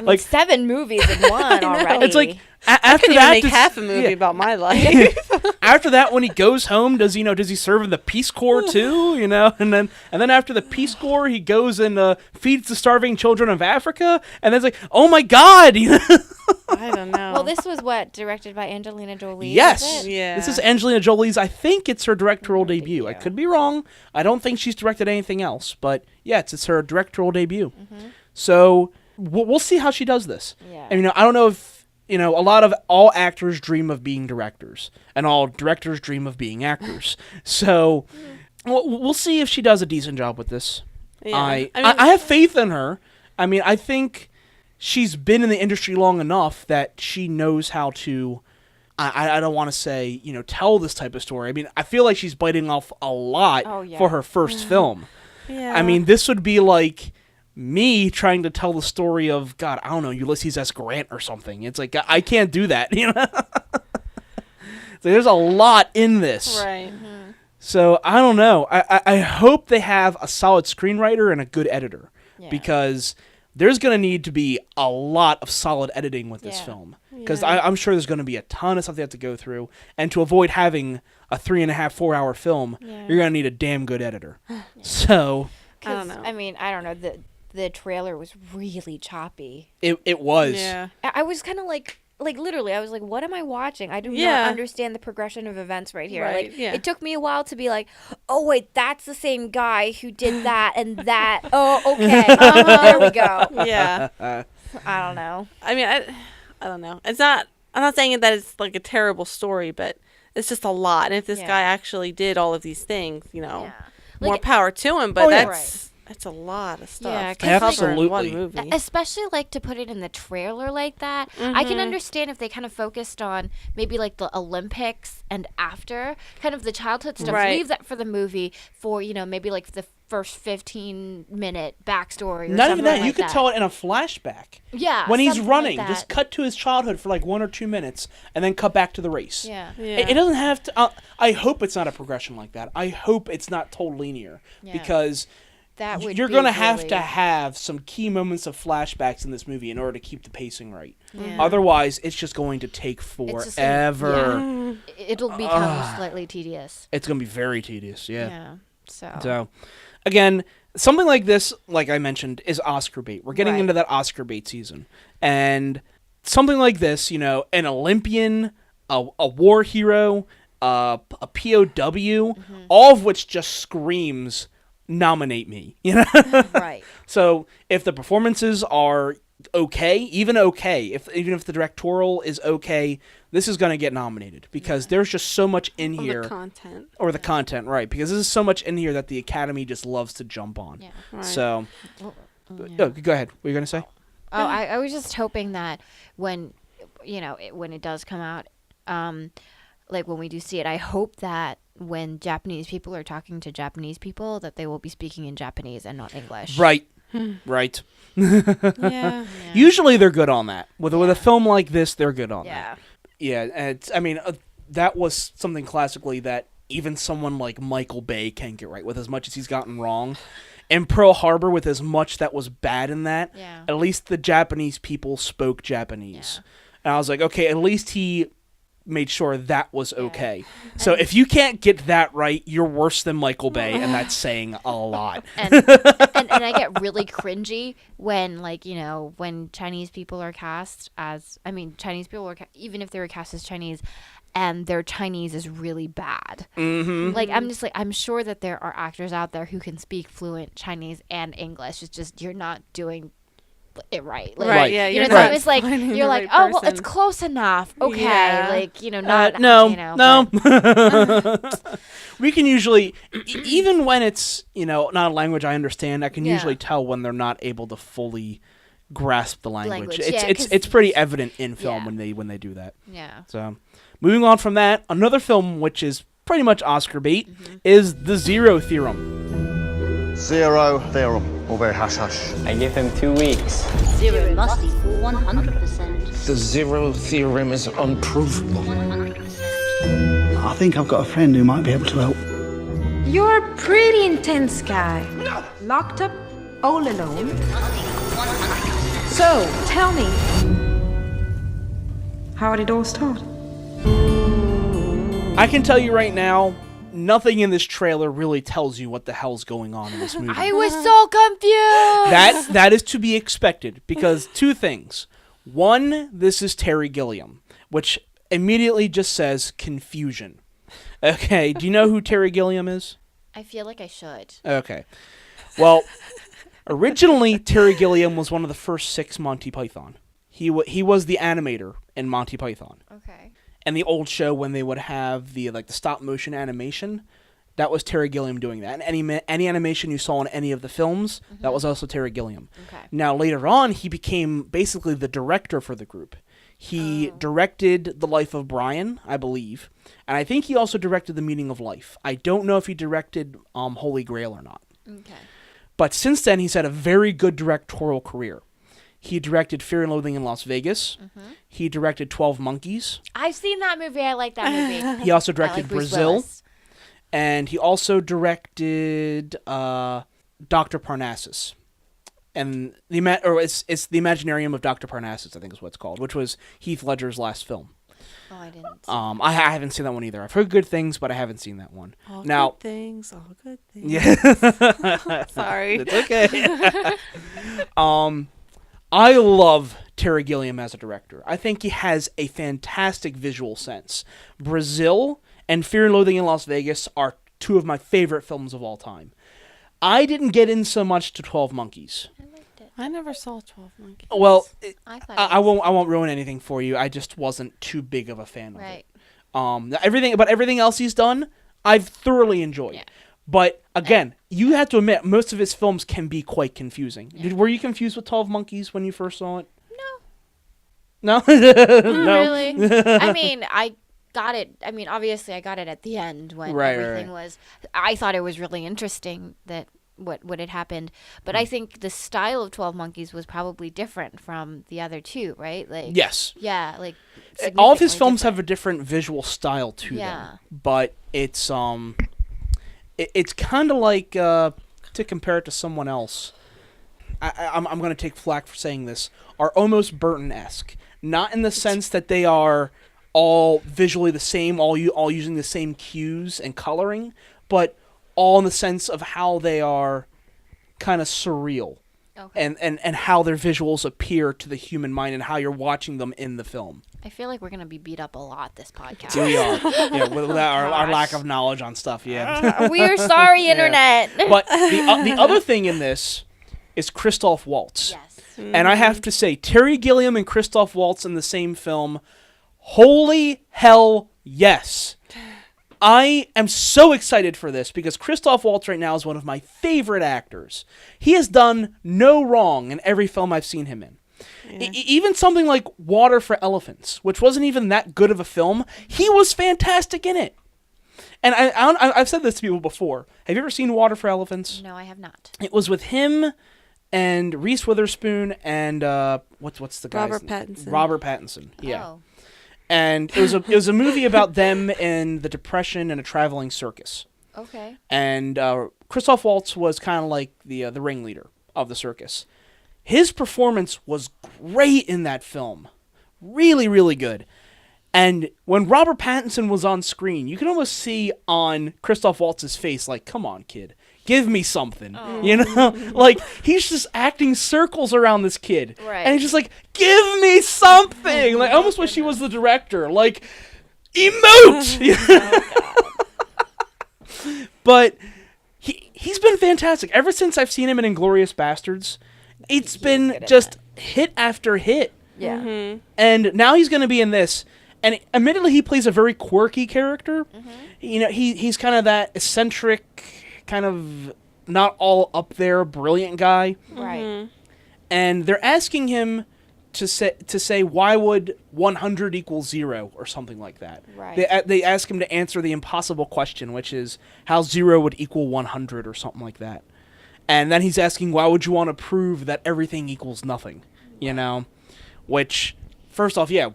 Like 7 movies in one already. it's like I after couldn't that, even make half a movie about my life. after that, when he goes home, does he serve in the Peace Corps too? And then after the Peace Corps, he goes and feeds the starving children of Africa, and then it's like, oh my God, I don't know. well, this was directed by Angelina Jolie. Yes. was it? Yeah. This is Angelina Jolie's. I think it's her directorial debut. I could be wrong. I don't think she's directed anything else, but yeah, it's her directorial debut. So we'll see how she does this. Yeah. And I don't know if all actors dream of being directors, and all directors dream of being actors. So we'll see if she does a decent job with this. Yeah. I have faith in her. I mean, I think she's been in the industry long enough that she knows how to. I don't want to say tell this type of story. I mean, I feel like she's biting off a lot for her first film. Yeah. I mean, this would be like me trying to tell the story of God, I don't know, Ulysses S. Grant or something. It's like I can't do that, So there's a lot in this. Right. So I don't know. I hope they have a solid screenwriter and a good editor, because there's going to need to be a lot of solid editing with this film, because I'm sure there's going to be a ton of stuff they have to go through, and to avoid having a 3.5-4 hour film, you're going to need a damn good editor. So I don't know. I mean, I don't know. The trailer was really choppy. it was. Yeah. I was kind of like literally, I was like, what am I watching? I do not Yeah. understand the progression of events right here. Right, Like, yeah. it took me a while to be like, oh, wait, that's the same guy who did that and that. Oh, okay. There we go. Yeah. I don't know. I mean, I don't know. I'm not saying that it's like a terrible story, but it's just a lot. And if this guy actually did all of these things, Yeah. more Like, power to him. But yeah. that's a lot of stuff. Yeah, to cover in Absolutely. one movie. Especially like to put it in the trailer like that. I can understand if they kind of focused on maybe like the Olympics and after kind of the childhood stuff. Right. Leave that for the movie for, maybe like the first 15-minute backstory or Not something even that. like You could that. tell it in a flashback. Yeah. When he's something running, like just that. cut to his childhood for like 1 or 2 minutes, and then cut back to the race. Yeah. It doesn't have to. I hope it's not a progression like that. I hope it's not total linear, because That would you're be going to have really- to have some key moments of flashbacks in this movie in order to keep the pacing right. Yeah. Otherwise, it's just going to take It's just gonna- forever. It'll become slightly tedious. It's going to be very tedious. Yeah. So. So, again, something like this, like I mentioned, is Oscar bait. We're getting Right. into that Oscar bait season. And something like this, an Olympian, a war hero, a POW, all of which just screams, nominate me. Right. So if the performances are okay, even if the directorial is okay, this is going to get nominated, because there's just so much in here. The content. Or the content, right? Because there's so much in here that the Academy just loves to jump on. Yeah. Right. So, go ahead. What are you gonna say? Oh, I was just hoping that when, when it does come out, like when we do see it, I hope that when Japanese people are talking to Japanese people, that they will be speaking in Japanese and not English. Right, right. Yeah. Usually they're good on that. With a film like this, they're good on Yeah. that. Yeah, that was something classically that even someone like Michael Bay can't get right, with as much as he's gotten wrong. And Pearl Harbor, with as much that was bad in that, Yeah. at least the Japanese people spoke Japanese. And I was like, okay, at least he made sure that was okay. So if you can't get that right, you're worse than Michael Bay, and that's saying a lot. And I get really cringy when, when Chinese people are cast as, Chinese people are, even if they were cast as Chinese, and their Chinese is really bad. Mm-hmm. Like, I'm just like, I'm sure that there are actors out there who can speak fluent Chinese and English. It's just, you're not doing it right. Like, Right, yeah, You know, you're so not it's like, finding you're the like, right oh, well, it's person. close enough. Okay. Yeah. Like, not, No. but- We can usually, even when it's, not a language I understand, I can Yeah. usually tell when they're not able to fully grasp the language. Yeah, It's 'cause- pretty evident in film Yeah. when they do that. yeah. So, moving on from that, another film which is pretty much Oscar bait Mm-hmm. is The Zero Theorem. Zero theorem, or very hush hush. I give him 2 weeks. Zero must equal 100%. The zero theorem is unprovable. 100%. I think I've got a friend who might be able to help. You're a pretty intense guy. Locked up all alone. So, tell me, how did it all start? I can tell you right now, nothing in this trailer really tells you what the hell's going on in this movie. I was so confused. That is to be expected, because two things. One, this is Terry Gilliam, which immediately just says confusion. Okay, do you know who Terry Gilliam is? I feel like I should. Okay. Well, originally Terry Gilliam was one of the first 6 Monty Python. He was the animator in Monty Python. Okay. And the old show, when they would have the stop motion animation, that was Terry Gilliam doing that. And any animation you saw in any of the films, that was also Terry Gilliam. Okay. Now later on, he became basically the director for the group. He directed The Life of Brian, I believe, and I think he also directed The Meaning of Life. I don't know if he directed Holy Grail or not. Okay. But since then, he's had a very good directorial career. He directed Fear and Loathing in Las Vegas. He directed 12 Monkeys. I've seen that movie. I like that movie. He also I directed like Bruce Brazil. Willis. And he also directed Dr. Parnassus. And it's the Imaginarium of Dr. Parnassus, I think is what it's called, which was Heath Ledger's last film. Oh, I didn't. I haven't seen that one either. I've heard good things, but I haven't seen that one. All Now, good things, all good things. Yeah. Sorry. It's okay. I love Terry Gilliam as a director. I think he has a fantastic visual sense. Brazil and Fear and Loathing in Las Vegas are two of my favorite films of all time. I didn't get in so much to 12 Monkeys. I never saw 12 Monkeys. Well, I won't ruin anything for you. I just wasn't too big of a fan of Right. it. Everything else he's done, I've thoroughly enjoyed. Yeah. But again, you have to admit most of his films can be quite confusing. Yeah. Were you confused with 12 Monkeys when you first saw it? No. No? Not No. really. I mean, I got it. I mean, obviously, I got it at the end when everything was. I thought it was really interesting that what had happened, but I think the style of 12 Monkeys was probably different from the other two, right? Like Yes. Yeah, like All of his significantly films different. have a different visual style to Yeah. them, but it's it's kind of like to compare it to someone else. I'm going to take flack for saying this. Are almost Burton-esque, not in the sense that they are all visually the same, all using the same cues and coloring, but all in the sense of how they are kind of surreal. Okay. And how their visuals appear to the human mind and how you're watching them in the film. I feel like we're gonna be beat up a lot this podcast. We are. Yeah, with our lack of knowledge on stuff, yeah. We are sorry, internet. But the other thing in this is Christoph Waltz. Yes. And I have to say, Terry Gilliam and Christoph Waltz in the same film, holy hell yes. I am so excited for this because Christoph Waltz right now is one of my favorite actors. He has done no wrong in every film I've seen him in. Yeah. Even something like Water for Elephants, which wasn't even that good of a film, he was fantastic in it. And I've said this to people before. Have you ever seen Water for Elephants? No, I have not. It was with him and Reese Witherspoon and what's the guy's Robert name? Pattinson. Robert Pattinson. Yeah. Oh. And it was a movie about them in the Depression and a traveling circus. Okay. And Christoph Waltz was kind of like the ringleader of the circus. His performance was great in that film. Really, really good. And when Robert Pattinson was on screen, you can almost see on Christoph Waltz's face, like, come on, kid. Give me something. Oh. You know? Like, he's just acting circles around this kid. Right. And he's just like, give me something. Like, I almost wish he was the director. Like, emote! But he's been fantastic. Ever since I've seen him in Inglourious Bastards, it's been just hit after hit. Yeah. Mm-hmm. And now he's going to be in this. And admittedly, he plays a very quirky character. Mm-hmm. You know, he's kind of that eccentric, kind of not all up there, brilliant guy. Right. Mm-hmm. And they're asking him to say why would 100 equal 0 or something like that. Right. They ask him to answer the impossible question, which is how 0 would equal 100 or something like that. And then he's asking, why would you want to prove that everything equals nothing? You know? Which, first off, yeah,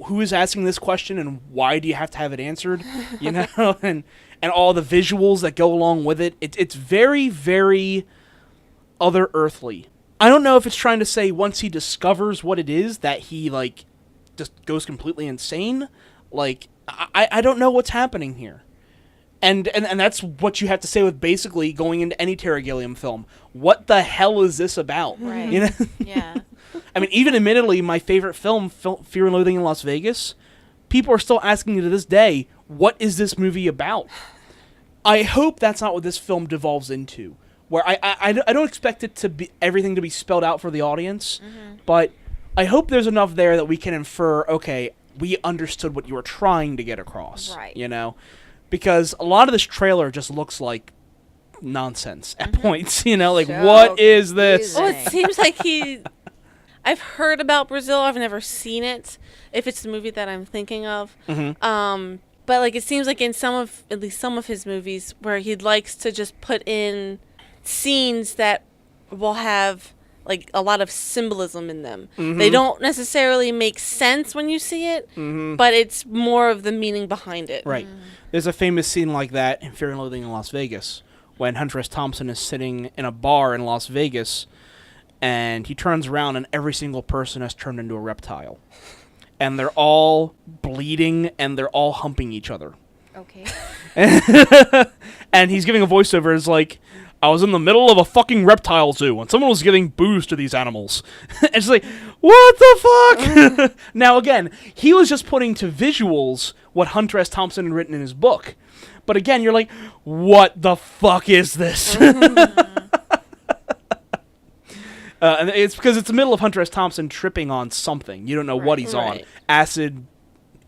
who is asking this question and why do you have to have it answered? You know? and all the visuals that go along with it. It's very, very other earthly. I don't know if it's trying to say once he discovers what it is that he, like, just goes completely insane. Like, I don't know what's happening here. And that's what you have to say with basically going into any Terry Gilliam film. What the hell is this about? Right. You know? Yeah. I mean, even admittedly, my favorite film, Fear and Loathing in Las Vegas, people are still asking me to this day, what is this movie about? I hope that's not what this film devolves into. Where I don't expect it to be everything to be spelled out for the audience, but I hope there's enough there that we can infer, okay, we understood what you were trying to get across. Right. You know? Because a lot of this trailer just looks like nonsense at points. You know, like, So what is this? Well, it seems like I've heard about Brazil. I've never seen it. If it's the movie that I'm thinking of, but like it seems like in at least some of his movies, where he likes to just put in scenes that will have like a lot of symbolism in them. They don't necessarily make sense when you see it, but it's more of the meaning behind it. Right. There's a famous scene like that in Fear and Loathing in Las Vegas when Hunter S. Thompson is sitting in a bar in Las Vegas and he turns around and every single person has turned into a reptile. And they're all bleeding and they're all humping each other. Okay. And he's giving a voiceover. It's like, I was in the middle of a fucking reptile zoo and someone was giving booze to these animals. And it's like, what the fuck? Now, again, he was just putting to visuals what Hunter S. Thompson had written in his book. But again, you're like, what the fuck is this? And it's because it's the middle of Hunter S. Thompson tripping on something. You don't know what he's on. Acid,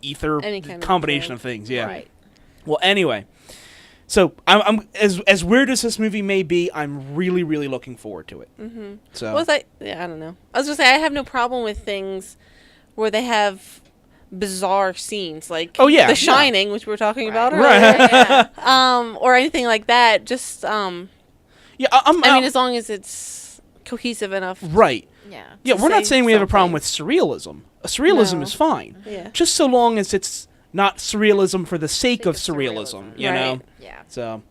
ether, Any kind combination of of things. Yeah. Right. Well, anyway. So, I'm as weird as this movie may be, I'm really, really looking forward to it. So, I don't know. I was gonna say I have no problem with things where they have bizarre scenes, like The Shining, which we were talking about earlier, or anything like that. Just I mean, as long as it's cohesive enough, right? Yeah. We're not saying we have a problem with surrealism. Surrealism is fine, just so long as it's not surrealism for the sake of surrealism, you know? Yeah. So,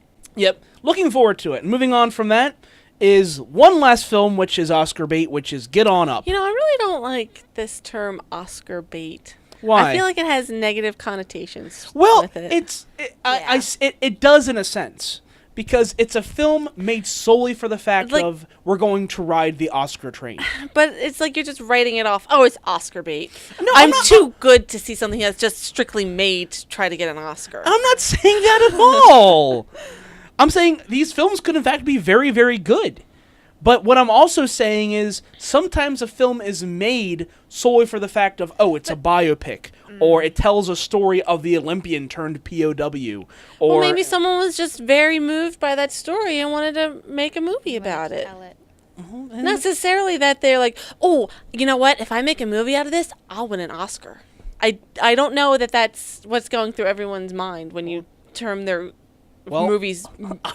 looking forward to it. Moving on from that is one last film, which is Oscar bait, which is Get On Up. You know, I really don't like this term Oscar bait. Why? I feel like it has negative connotations. Well, with it. it does in a sense. Because it's a film made solely for the fact of we're going to ride the Oscar train. But it's like you're just writing it off. Oh, it's Oscar bait. No, I'm too good to see something that's just strictly made to try to get an Oscar. I'm not saying that at all. I'm saying these films could in fact be very, very good. But what I'm also saying is sometimes a film is made solely for the fact of, it's a biopic, or it tells a story of the Olympian turned POW. Or maybe someone was just very moved by that story and wanted to make a movie about it. Not necessarily that they're like, oh, you know what? If I make a movie out of this, I'll win an Oscar. I don't know that that's what's going through everyone's mind when you term their movies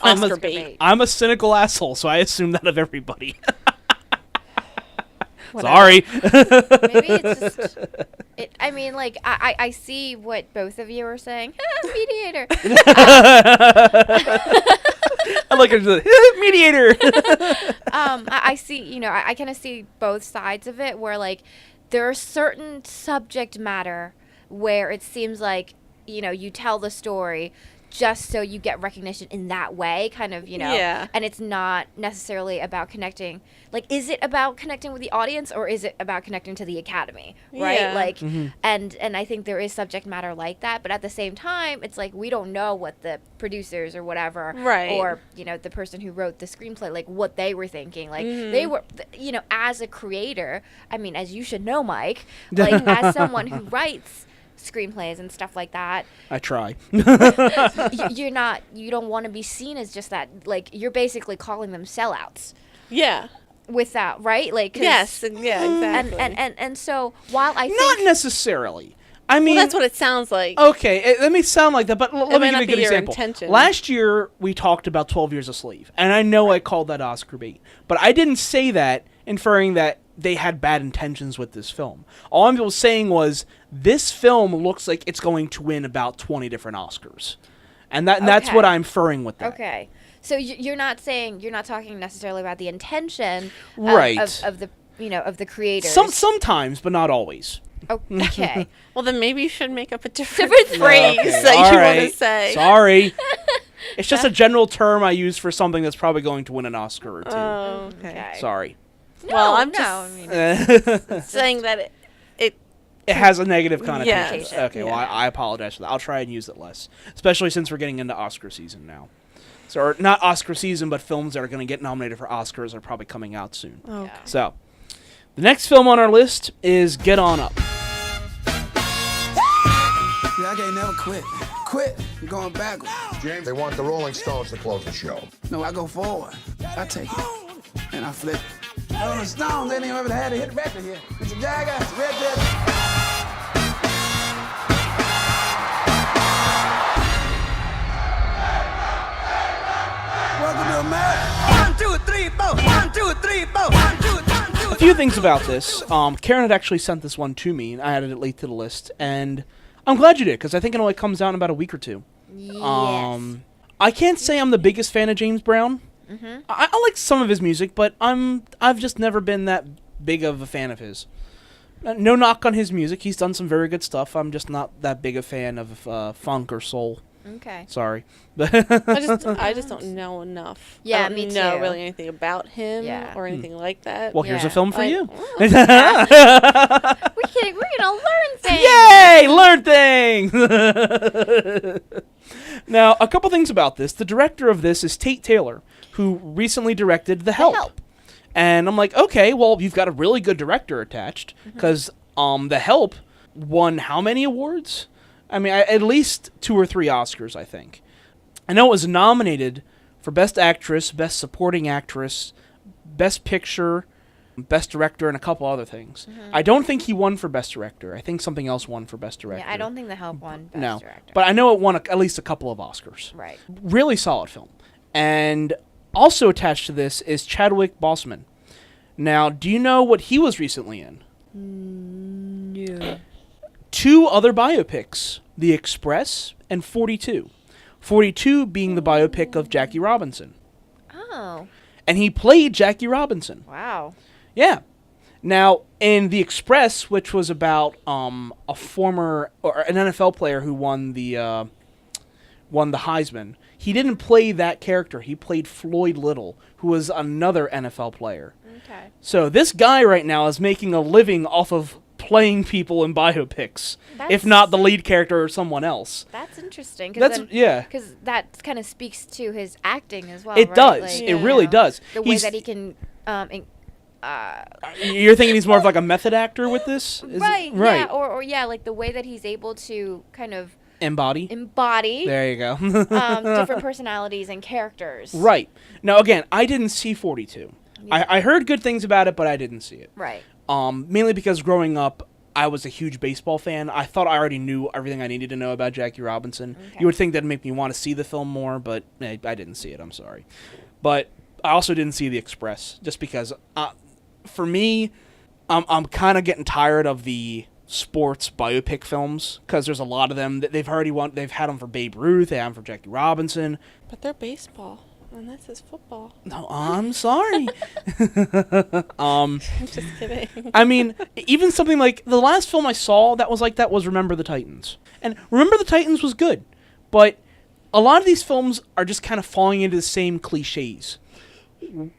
Oscar bait. I'm a cynical asshole, so I assume that of everybody. Sorry. Maybe it's just... I mean, like, I see what both of you are saying. Mediator. I like it. Mediator. I see, you know, I kind of see both sides of it where, like, there are certain subject matter where it seems like, you know, you tell the story just so you get recognition in that way, kind of, you know. Yeah. And it's not necessarily about connecting. Like, is it about connecting with the audience or is it about connecting to the Academy, right? Yeah. Like, and I think there is subject matter like that, but at the same time, it's like we don't know what the producers or whatever, right, or, you know, the person who wrote the screenplay, like, what they were thinking. Like, they were, you know, as a creator, I mean, as you should know, Mike, like, as someone who writes screenplays and stuff like that, I try. you don't want to be seen as just that, like, you're basically calling them sellouts. Yeah. With that, right? Like, yes, yeah, exactly. And so while I think not necessarily. I mean, that's what it sounds like. Okay, it may sound like that, but let me give you a good example. Intention. Last year, we talked about 12 Years a Slave, and I know I called that Oscar bait, but I didn't say that inferring that they had bad intentions with this film. All I'm saying was, this film looks like it's going to win about 20 different Oscars. And that's what I'm inferring with that. Okay. So you're not talking necessarily about the intention right. of the, you know, of the creators. Sometimes, but not always. Okay. Well, then maybe you should make up a different phrase that you want to say. Sorry. It's just a general term I use for something that's probably going to win an Oscar or two. Oh, okay. Sorry. No, well, I'm just saying that it has a negative connotation. Yes. Okay, well, I apologize for that. I'll try and use it less, especially since we're getting into Oscar season now. So, or not Oscar season, but films that are going to get nominated for Oscars are probably coming out soon. Okay. So, the next film on our list is Get On Up. Yeah, I can't never quit. Quit. You're going backwards. James, they want the Rolling Stones to close the show. No, I go forward. I take it. And I flip it. Rolling Stones, they didn't even ever had to hit record here. It's a Jagger, it's Red Jet. Welcome to America. 1, 2, 3, 4. 1, 2, 3, 4. 1, 2, 3. few things about this. Karen had actually sent this one to me, and I added it late to the list, and I'm glad you did, because I think it only comes out in about a week or two. Yes. I can't say I'm the biggest fan of James Brown. Mm-hmm. I like some of his music, but I've just never been that big of a fan of his. No knock on his music. He's done some very good stuff. I'm just not that big a fan of funk or soul. Okay. Sorry. I just don't know enough. Yeah, I don't me know too. really anything about him Yeah. or anything like that. Well, here's a Yeah. film for you. We're gonna learn things. Yay! Learn things! Now, a couple things about this. The director of this is Tate Taylor, who recently directed The Help. And I'm like, okay, well, you've got a really good director attached, because The Help won how many awards? I mean, at least 2 or 3 Oscars, I think. I know it was nominated for Best Actress, Best Supporting Actress, Best Picture, Best Director, and a couple other things. I don't think he won for Best Director. I think something else won for Best Director. Yeah, I don't think The Help won Best No, Director. but I know it won at least a couple of Oscars. Right. Really solid film. And also attached to this is Chadwick Boseman. Now, do you know what he was recently in? No. 2 other biopics, The Express and 42. 42 being the biopic of Jackie Robinson. Oh. And he played Jackie Robinson. Wow. Yeah. Now, in The Express, which was about a former or an NFL player who won the Heisman, he didn't play that character. He played Floyd Little, who was another NFL player. Okay. So this guy right now is making a living off of playing people in biopics, if not the lead character or someone else. That's interesting. Yeah. Because that kind of speaks to his acting as well. It right? does. Like, It really does. The way that he can. You're thinking he's more of like a method actor with this? Right. Right. Yeah. Or yeah, like the way that he's able to kind of Embody. There you go. different personalities and characters. Right. Now, again, I didn't see 42. Yeah. I heard good things about it, but I didn't see it. Right. Mainly because growing up, I was a huge baseball fan. I thought I already knew everything I needed to know about Jackie Robinson. Okay. You would think that'd make me want to see the film more, but I didn't see it. I'm sorry. But I also didn't see The Express, just because, for me, I'm kind of getting tired of the sports biopic films, because there's a lot of them that they've had them for Babe Ruth, they have them for Jackie Robinson. But they're baseball, and this is football. No, I'm sorry. I'm just kidding. I mean, even something like the last film I saw that was like that was Remember the Titans. And Remember the Titans was good, but a lot of these films are just kind of falling into the same cliches.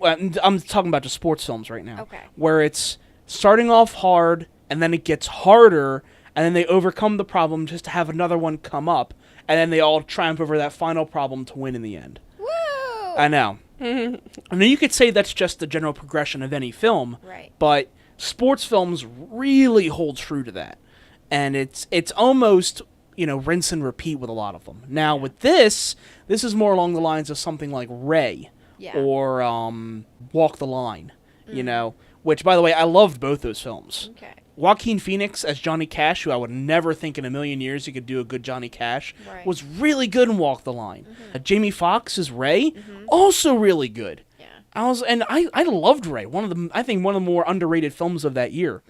I'm talking about just sports films right now. Okay. Where it's starting off hard, and then it gets harder, and then they overcome the problem just to have another one come up, and then they all triumph over that final problem to win in the end. Woo! I know. I mean, you could say that's just the general progression of any film, right? But sports films really hold true to that, and it's almost, rinse and repeat with a lot of them. Now with this is more along the lines of something like Ray, or Walk the Line, which, by the way, I loved both those films. Okay. Joaquin Phoenix as Johnny Cash, who I would never think in a million years he could do a good Johnny Cash, was really good in Walk the Line. Jamie Foxx as Ray, also really good. Yeah. I loved Ray. I think one of the more underrated films of that year.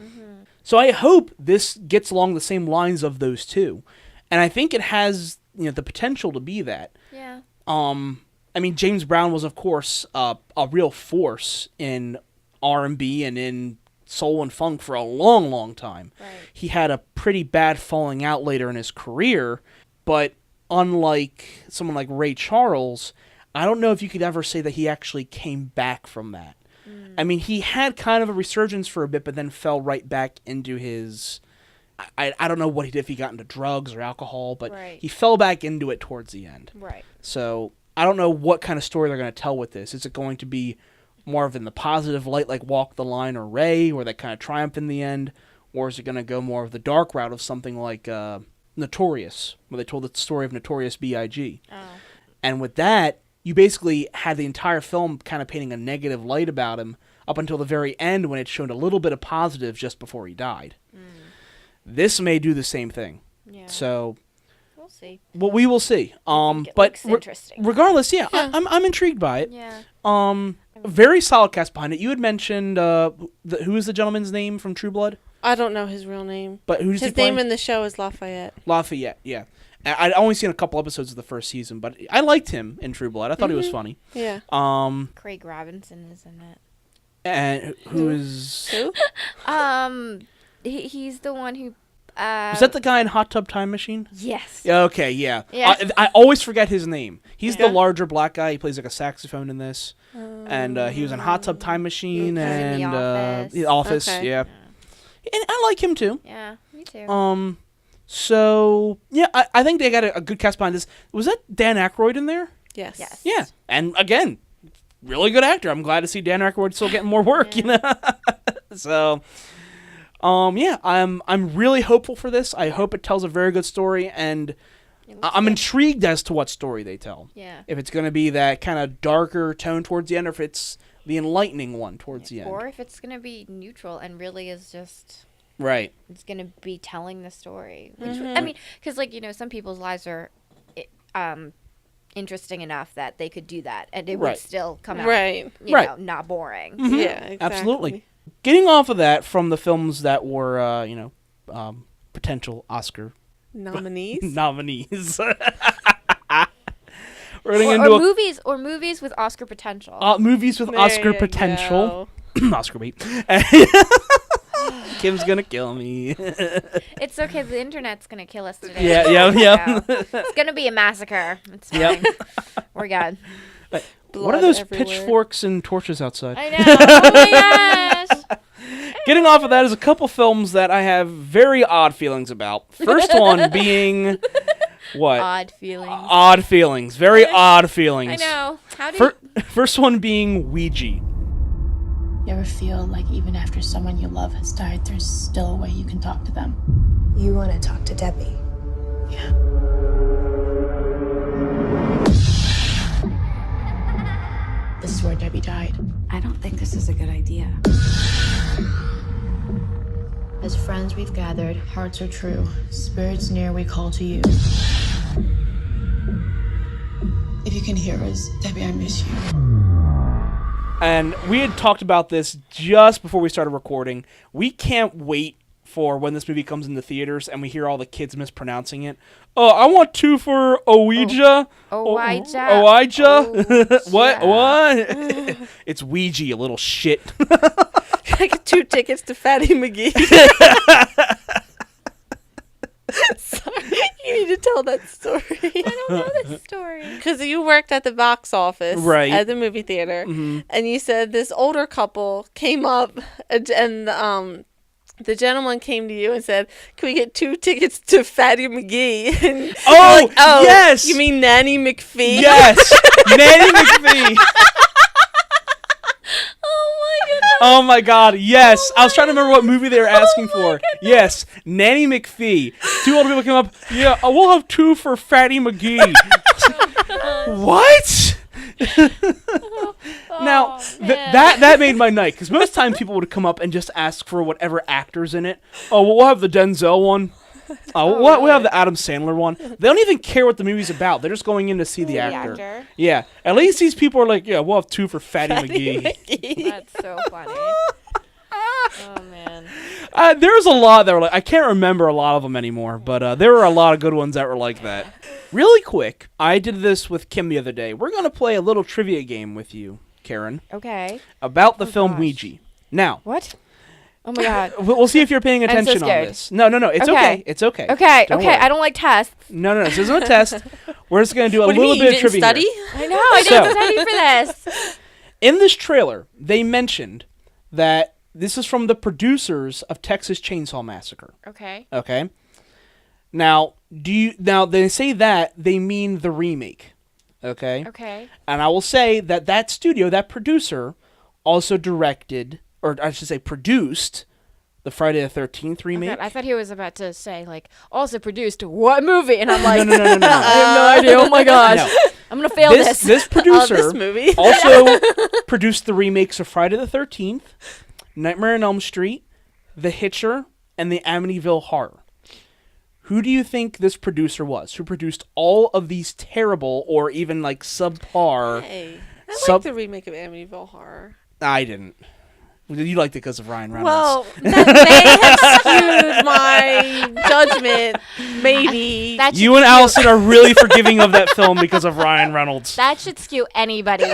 So I hope this gets along the same lines of those two, and I think it has the potential to be that. Yeah. I mean, James Brown was, of course, a real force in R&B and in soul and funk for a long, long time. Right. He had a pretty bad falling out later in his career, but unlike someone like Ray Charles, I don't know if you could ever say that he actually came back from that. I mean, he had kind of a resurgence for a bit, but then fell right back into his... I don't know what he did, if he got into drugs or alcohol, but he fell back into it towards the end. Right. So I don't know what kind of story they're going to tell with this. Is it going to be more of in the positive light like Walk the Line or Ray, where they kind of triumph in the end? Or is it going to go more of the dark route of something like Notorious, where they told the story of Notorious B.I.G.? Oh. And with that, you basically had the entire film kind of painting a negative light about him up until the very end, when it showed a little bit of positive just before he died. This may do the same thing. Yeah. So we'll see. Well, we will see. But looks interesting. Regardless, I'm intrigued by it. Yeah. Very solid cast behind it. You had mentioned who is the gentleman's name from True Blood? I don't know his real name. But who's his name in the show is Lafayette. Lafayette, yeah. I'd only seen a couple episodes of the first season, but I liked him in True Blood. I thought he was funny. Yeah. Craig Robinson is in it. And who is... Who? He's the one who... is that the guy in Hot Tub Time Machine? Yes. Okay, yeah. Yeah. I always forget his name. He's the larger black guy. He plays like a saxophone in this. And he was in Hot Tub Time Machine and The Office. The Office, yeah. And I like him too. Yeah, me too. So, yeah, I think they got a good cast behind this. Was that Dan Aykroyd in there? Yes. Yeah. And again, really good actor. I'm glad to see Dan Aykroyd still getting more work, you know? So, yeah, I'm really hopeful for this. I hope it tells a very good story, and I'm intrigued as to what story they tell. Yeah. If it's going to be that kind of darker tone towards the end, or if it's the enlightening one towards the end. Or if it's going to be neutral and really is just... Right. It's going to be telling the story. Which, I mean, because, like, you know, some people's lives are interesting enough that they could do that, and it would still come out, you know, not boring. Mm-hmm. Yeah, exactly. Absolutely. Getting off of that from the films that were, potential Oscar nominees. We're getting into movies with Oscar potential. Movies with There Oscar you potential. Oscar bait. Kim's gonna kill me. It's okay. The internet's gonna kill us today. Yeah. It's gonna be a massacre. It's fine. We're good. What are those everywhere. pitchforks and torches outside? I know. Oh my gosh. Getting off of that is a couple films that I have very odd feelings about. First one being what? Odd feelings. Odd feelings. Very odd feelings. I know. How do you... First one being Ouija. You ever feel like even after someone you love has died, there's still a way you can talk to them? You want to talk to Debbie? Yeah. This is where Debbie died. I don't think this is a good idea. As friends we've gathered, hearts are true. Spirits near we call to you. If you can hear us, Debbie, I miss you. And we had talked about this just before we started recording. We can't wait for when this movie comes into theaters and we hear all the kids mispronouncing it. Oh, I want 2 for Ouija. Ouija. What? It's Ouija, you little shit. I get 2 tickets to Fatty McGee. Sorry, you need to tell that story. I don't know this story. Because you worked at the box office at the movie theater, Mm-hmm. and you said this older couple came up, and the gentleman came to you and said, "Can we get 2 tickets to Fatty McGee?" And oh, yes! You mean Nanny McPhee? Yes! Nanny McPhee! Oh my god, yes! I was trying to remember what movie they were asking for. Yes, Nanny McPhee. 2 older people came up, yeah, we'll have 2 for Fatty McGee. What? Now, that made my night, because most times people would come up and just ask for whatever actor's in it. Oh, well, we'll have the Denzel one. We'll have the Adam Sandler one. They don't even care what the movie's about. They're just going in to see the actor. Yeah. At least these people are like, yeah, we'll have 2 for Fatty McGee. That's so funny. Oh, man. There's a lot that were like, I can't remember a lot of them anymore, but there were a lot of good ones that were like that. Really quick, I did this with Kim the other day. We're going to play a little trivia game with you, Karen. Okay. About the film Ouija. Now. What? Oh my god. We'll see if you're paying attention I'm so scared. on this. No. It's okay. It's okay. Okay. Don't worry. I don't like tests. No. This isn't a test. We're just going to do a What do you little mean, bit you of trivia didn't study? here. I know. I didn't study for this. In this trailer, they mentioned that this is from the producers of Texas Chainsaw Massacre. Okay. Okay. Now they say that they mean the remake. Okay. Okay. And I will say that studio, that producer, also directed, or I should say produced, the Friday the 13th remake. I thought he was about to say, like, also produced what movie? And I'm like, No. I have no idea. Oh my gosh. No. I'm going to fail this. This producer this movie. also produced the remakes of Friday the 13th, Nightmare on Elm Street, The Hitcher, and the Amityville Horror. Who do you think this producer was? Who produced all of these terrible or even like subpar I like the remake of Amityville Horror. I didn't. You liked it because of Ryan Reynolds. Well, that may have skewed my judgment, maybe. You and Allison are really forgiving of that film because of Ryan Reynolds. That should skew anybody's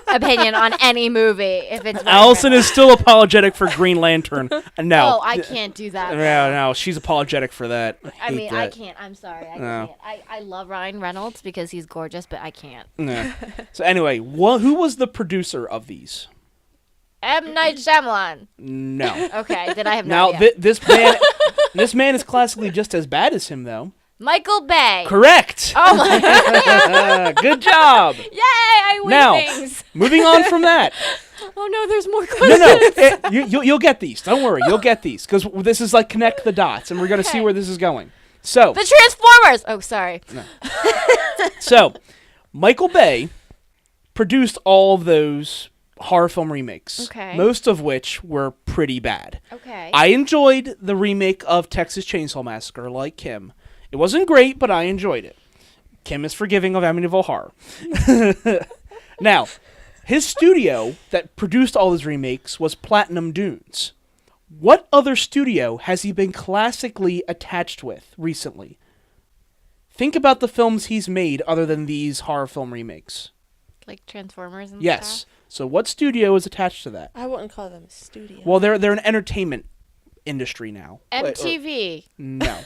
opinion on any movie if it's Ryan Allison Reynolds. is still apologetic for Green Lantern. No. Oh, I can't do that. No, she's apologetic for that. I mean, that. I can't. I'm sorry. I can't. I love Ryan Reynolds because he's gorgeous, but I can't. No. So anyway, who was the producer of these? M. Night Shyamalan. No. Okay, then I have no now, idea. this man is classically just as bad as him, though. Michael Bay. Correct. Oh my. Good job. Yay! I win now, things. Moving on from that. Oh no, there's more questions. No. You'll get these. Don't worry, you'll get these because this is like connect the dots, and we're gonna see where this is going. So the Transformers. Oh, sorry. No. So, Michael Bay produced all of those horror film remakes. Okay. Most of which were pretty bad. Okay. I enjoyed the remake of Texas Chainsaw Massacre, like Kim. It wasn't great, but I enjoyed it. Kim is forgiving of Amityville Horror. Now, his studio that produced all his remakes was Platinum Dunes. What other studio has he been classically attached with recently? Think about the films he's made other than these horror film remakes. Like Transformers and Yes. stuff? So what studio is attached to that? I wouldn't call them a studio. Well, they're an entertainment industry now. MTV. No.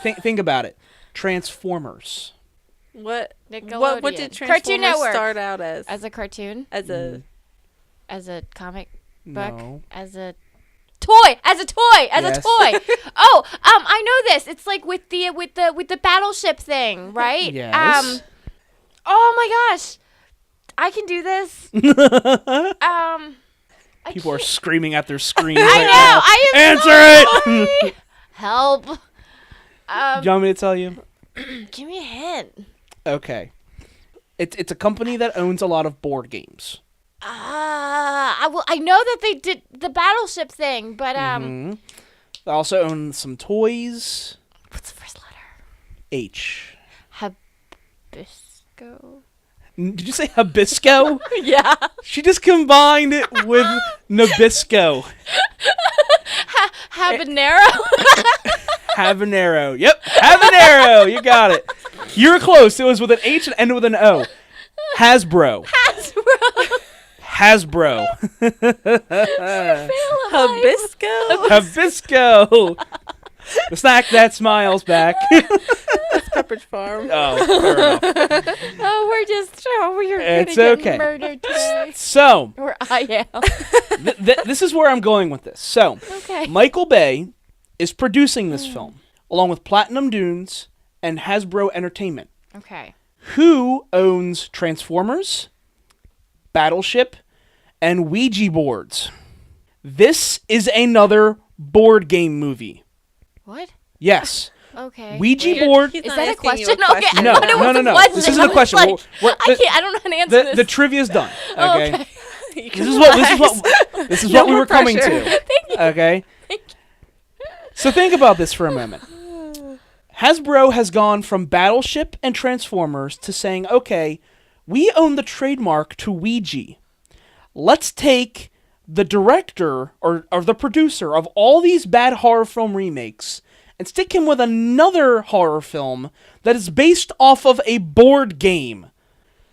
Think about it. Transformers. What Nickelodeon. What did Cartoon Transformers Network. start out as? As a cartoon? As a comic book? No. As a toy! As a toy! As Yes. a toy! Oh, I know this. It's like with the battleship thing, right? Yes. Oh my gosh. I can do this. People are screaming at their screens. I right know. now. I am Answer so it. Help. Do you want me to tell you? Give me a hint. Okay. It's a company that owns a lot of board games. I know that they did the battleship thing, but They also own some toys. What's the first letter? H. Hibisco. Did you say Hibisco? Yeah. She just combined it with Nabisco. Habanero. Habanero. Yep. Habanero. You got it. You were close. It was with an H and ended with an O. Hasbro. Hasbro. Hibisco. The snack that smiles back. That's Pepperidge Farm. Oh, fair enough. We're It's gonna get okay. murdered today. So, Or I am. this is where I'm going with this. So, Okay. Michael Bay is producing this film, along with Platinum Dunes and Hasbro Entertainment. Okay. Who owns Transformers, Battleship, and Ouija boards? This is another board game movie. What? Yes. Okay. Ouija board. Is that a question? Okay. No, I thought it was no. a question. This isn't a question. I was Well, like, I can't. I don't know how to answer this. The trivia's done. Oh, Okay. okay. This is what we were coming to. Thank you. Okay. So think about this for a moment. Hasbro has gone from Battleship and Transformers to saying, okay, we own the trademark to Ouija. Let's take the director or the producer of all these bad horror film remakes and stick him with another horror film that is based off of a board game.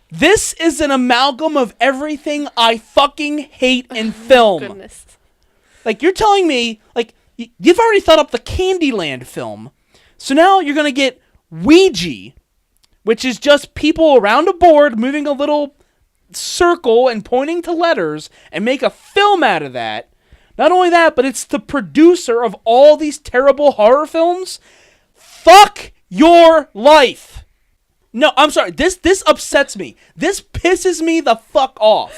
This is an amalgam of everything I fucking hate in film. Goodness. Like, you're telling me, like, you've already thought up the Candyland film, so now you're going to get Ouija, which is just people around a board moving a little circle and pointing to letters and make a film out of that. Not only that, but it's the producer of all these terrible horror films. Fuck your life. No, I'm sorry. This upsets me. This pisses me the fuck off.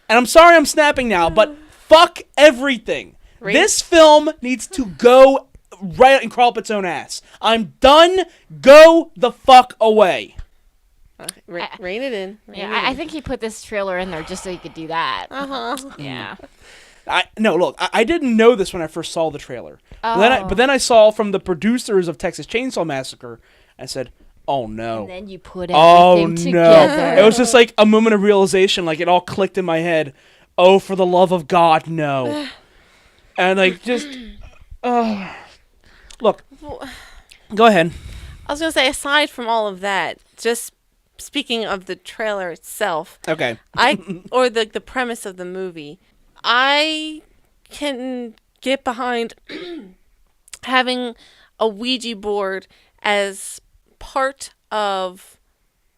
And I'm sorry I'm snapping now, but fuck everything. Right. This film needs to go right and crawl up its own ass. I'm done. Go the fuck away. Rein it in. I think he put this trailer in there just so he could do that. Yeah. I didn't know this when I first saw the trailer. Oh. But then I saw from the producers of Texas Chainsaw Massacre, I said, Oh no. And then you put everything together. It was just like a moment of realization, like it all clicked in my head. Oh, for the love of God, no. And like just look. Go ahead. I was going to say, aside from all of that, just speaking of the trailer itself. Okay. Or the premise of the movie, I can get behind having a Ouija board as part of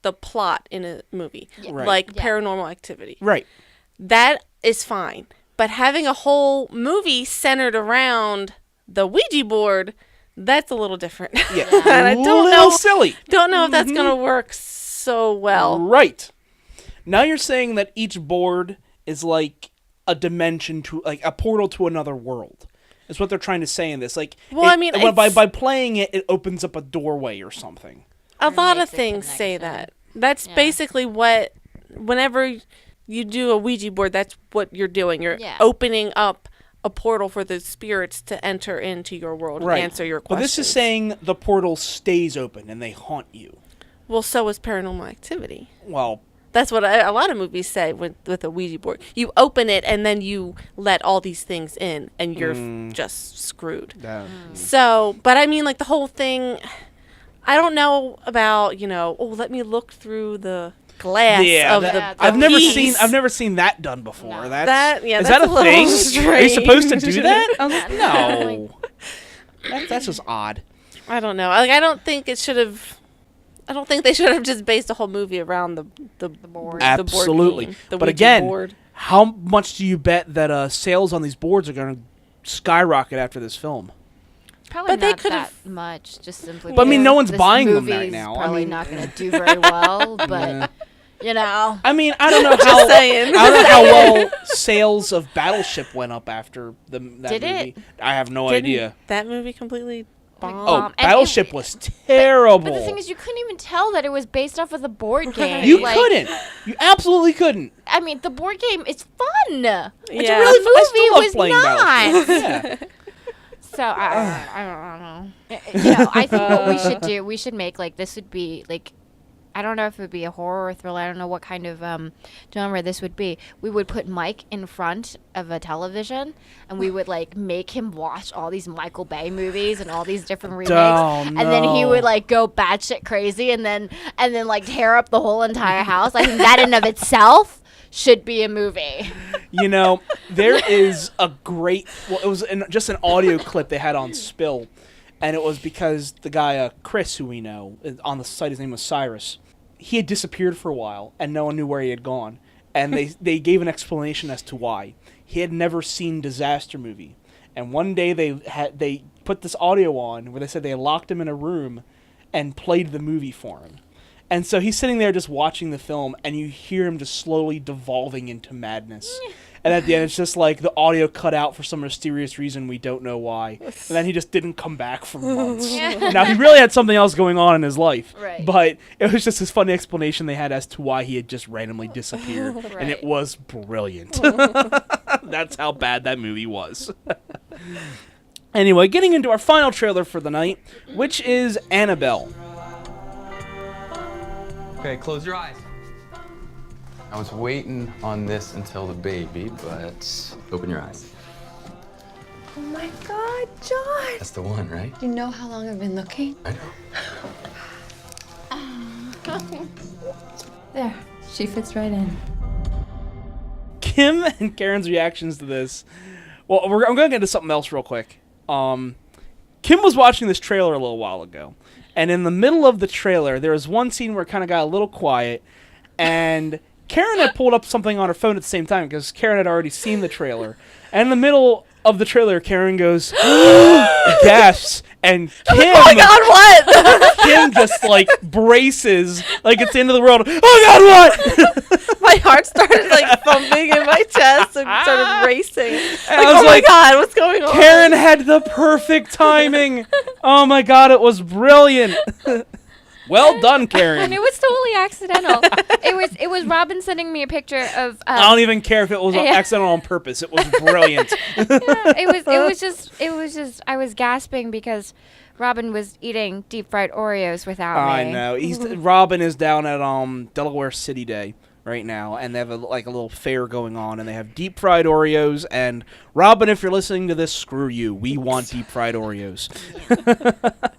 the plot in a movie, like Paranormal Activity. Right. That is fine. But having a whole movie centered around the Ouija board, that's a little different. Yeah. And I don't know. Silly. Don't know if that's going to work so well. Right. Now you're saying that each board is like a dimension to, like a portal to another world. Is what they're trying to say in this. Like, well, I mean, by playing it, it opens up a doorway or something. A lot of things say that. That's basically what, whenever you do a Ouija board, that's what you're doing. You're opening up a portal for the spirits to enter into your world and answer your questions. But this is saying the portal stays open and they haunt you. Well, so is Paranormal Activity. Well, that's what a lot of movies say with a Ouija board. You open it and then you let all these things in and you're just screwed. So, but I mean, like the whole thing, I don't know about, let me look through the glass of the I've piece. never seen that done before. No. Is That's that a thing? strange. Are you supposed to do that? No. That's just odd. I don't know. Like, I don't think they should have just based a whole movie around the board. Absolutely. The board game, the but Ouija again, board. how much do you bet that sales on these boards are going to skyrocket after this film? Probably But they not could that have much, just simply. But I mean, no one's this buying them movie's right now. Probably not going to do very well, but I mean, I don't know how. saying. I don't know how well sales of Battleship went up after that Did movie. it? I have no Didn't idea. that movie completely bombed? Oh, And Battleship was terrible. But the thing is, you couldn't even tell that it was based off of the board game. You couldn't. You absolutely couldn't. I mean, the board game is fun. Yeah. The movie was playing not. Battleship. Yeah. So I don't know. I think what we should do, we should make this would be I don't know if it would be a horror or thriller. I don't know what kind of genre this would be. We would put Mike in front of a television, and we would make him watch all these Michael Bay movies and all these different remakes, and then he would go batshit crazy, and then tear up the whole entire house. I think that in of itself should be a movie. There is a great. Well, it was just an audio clip they had on Spill, and it was because the guy Chris, who we know on the site, his name was Cyrus. He had disappeared for a while, and no one knew where he had gone. And they gave an explanation as to why. He had never seen Disaster Movie, and one day they put this audio on where they said they locked him in a room and played the movie for him. And so he's sitting there just watching the film, and you hear him just slowly devolving into madness. And at the end, it's just the audio cut out for some mysterious reason we don't know why. And then he just didn't come back for months. Now, he really had something else going on in his life. Right. But it was just this funny explanation they had as to why he had just randomly disappeared. Right. And it was brilliant. That's how bad that movie was. Anyway, getting into our final trailer for the night, which is Annabelle. Okay, close your eyes. I was waiting on this until the baby, but open your eyes. Oh my God, John! That's the one, right? You know how long I've been looking? I know. There, she fits right in. Kim and Karen's reactions to this. Well, I'm going to get into something else real quick. Kim was watching this trailer a little while ago, and in the middle of the trailer, there was one scene where it kind of got a little quiet, and Karen had pulled up something on her phone at the same time because Karen had already seen the trailer. And in the middle of the trailer, Karen goes, gasps, and Kim, oh my God, what? Kim just braces like it's the end of the world. Oh God, what? My heart started thumping in my chest and started racing. And I was oh my God, what's going on? Karen had the perfect timing. Oh my God, it was brilliant. Well done, Karen. And it was totally accidental. It was Robin sending me a picture of. I don't even care if it was accidental on purpose. It was brilliant. It was just. I was gasping because Robin was eating deep fried Oreos without I me. know. Robin is down at Delaware City Day right now, and they have a little fair going on, and they have deep fried Oreos. And Robin, if you're listening to this, screw you. We want deep fried Oreos.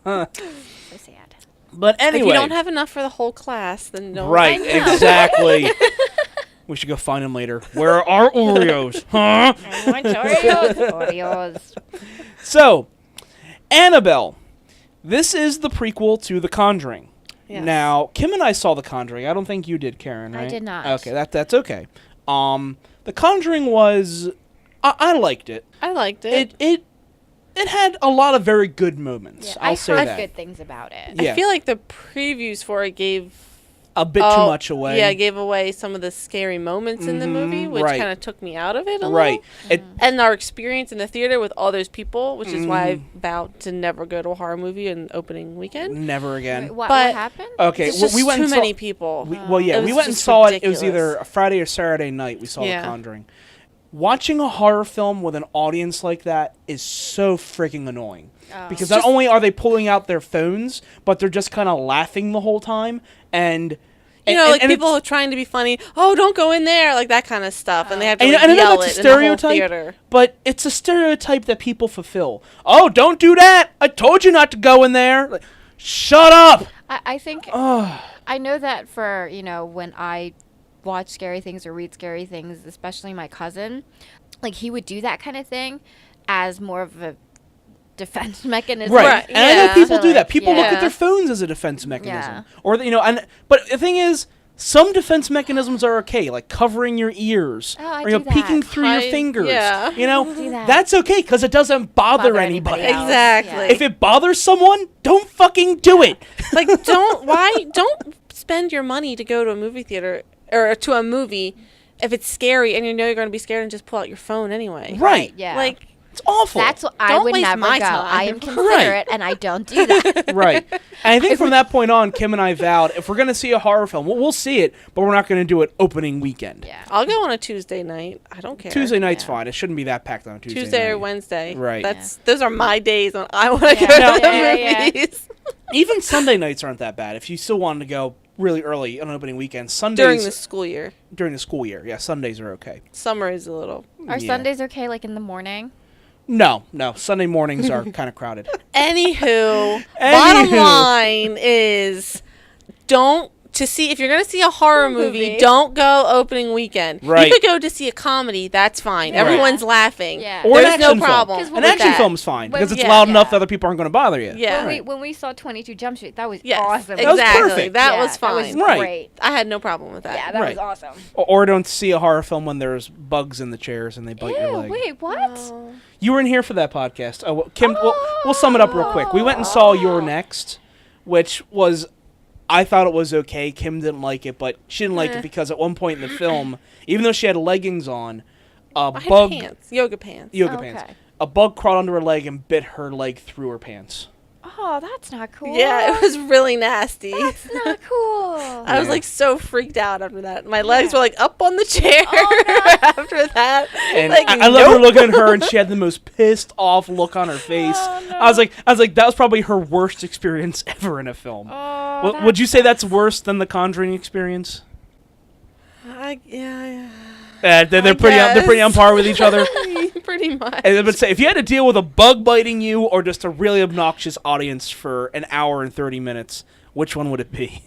So sad. But anyway, If you don't have enough for the whole class, then no. right, exactly. We should go find them later. Where are our Oreos? Huh? I want Oreos. Oreos. So, Annabelle. This is the prequel to The Conjuring. Yes. Now, Kim and I saw The Conjuring. I don't think you did, Karen, right? I did not. Okay, that's okay. The Conjuring was... I liked it. I liked it. It had a lot of very good moments. Yeah, I'll say I've that. heard good things about it. Yeah. I feel like the previews for it gave A bit too much away. Yeah, gave away some of the scary moments in the movie, which right. kind of took me out of it a Right. little. And our experience in the theater with all those people, which is why I vowed to never go to a horror movie on opening weekend. Never again. Wait, what But- happened? Okay, It's just we went too and saw, many people. We It went was and just saw it. It was ridiculous. either a Friday or Saturday night. We saw Yeah. The Conjuring. Watching a horror film with an audience like that is so freaking annoying. Because not only are they pulling out their phones, but they're just kind of laughing the whole time. And people are trying to be funny. Oh, don't go in there, like that kind of stuff, and they have to and like, I know yell that's it a in the whole stereotype, theater. but it's a stereotype that people fulfill. Oh, don't do that! I told you not to go in there. Like, shut up! I think I know that for, when I watch scary things or read scary things, especially my cousin, like he would do that kind of thing as more of a defense mechanism. Right. And I know people So, do that. like, People look yeah. at their phones as a defense mechanism. Yeah. Or, but the thing is, some defense mechanisms are okay, like covering your ears. I or, do that. peeking through your fingers. yeah. Do that. That's okay, because it doesn't bother Bother anybody. anybody else. Exactly. If it bothers someone, don't fucking do it. Like, don't spend your money to go to a movie theater or to a movie if it's scary and you know you're going to be scared and just pull out your phone anyway. Right. Yeah. Like, It's awful. That's what I Don't would waste never my go. I am time. considerate and I don't do that. Right. And I think from that point on, Kim and I vowed, if we're going to see a horror film, we'll see it, but we're not going to do it opening weekend. Yeah. I'll go on a Tuesday night. I don't care. Tuesday night's fine. It shouldn't be that packed on a Tuesday Tuesday night. or Wednesday. Right. Those are my days when I want to Yeah. go No. to the Yeah. movies. Even Sunday nights aren't that bad. If you still wanted to go really early on opening weekend, Sundays... During the school year. During the school year, yeah, Sundays are okay. Summer is a little... Are Yeah. Sundays okay, like in the morning? No. Sunday mornings are kind of crowded. Anywho, bottom line is if you're going to see a horror movie, don't go opening weekend. Right. You could go to see a comedy, that's fine. Right. Everyone's laughing. Yeah. Or There's an no action problem. film. with An action that- film's fine, because it's yeah, loud enough yeah. that other people aren't going to bother you. Yeah. When we saw 22 Jump Street, that was Yes, awesome. That was exactly. perfect. That Yeah, was that fine. was Right. great. I had no problem with that. Yeah, that Right. was awesome. Or don't see a horror film when there's bugs in the chairs and they bite your Ew, leg. wait, what? You weren't here for that podcast. Oh, well, Kim, we'll sum it up real quick. We went and saw You're Next, which was... I thought it was okay. Kim didn't like it, but she didn't like it because at one point in the film, even though she had leggings on, I had bug... pants. Yoga pants. Pants. A bug crawled under her leg and bit her leg through her pants. Oh, that's not cool. Yeah, it was really nasty. That's not cool. I was like so freaked out after that. My legs were like up on the chair after that. And Like, I love her looking at her, and she had the most pissed off look on her face. I was like, that was probably her worst experience ever in a film. Would you say that's worse than the Conjuring experience? Yeah. They're pretty on par with each other. Pretty much. And I would say, if you had to deal with a bug biting you or just a really obnoxious audience for an hour and 30 minutes, which one would it be?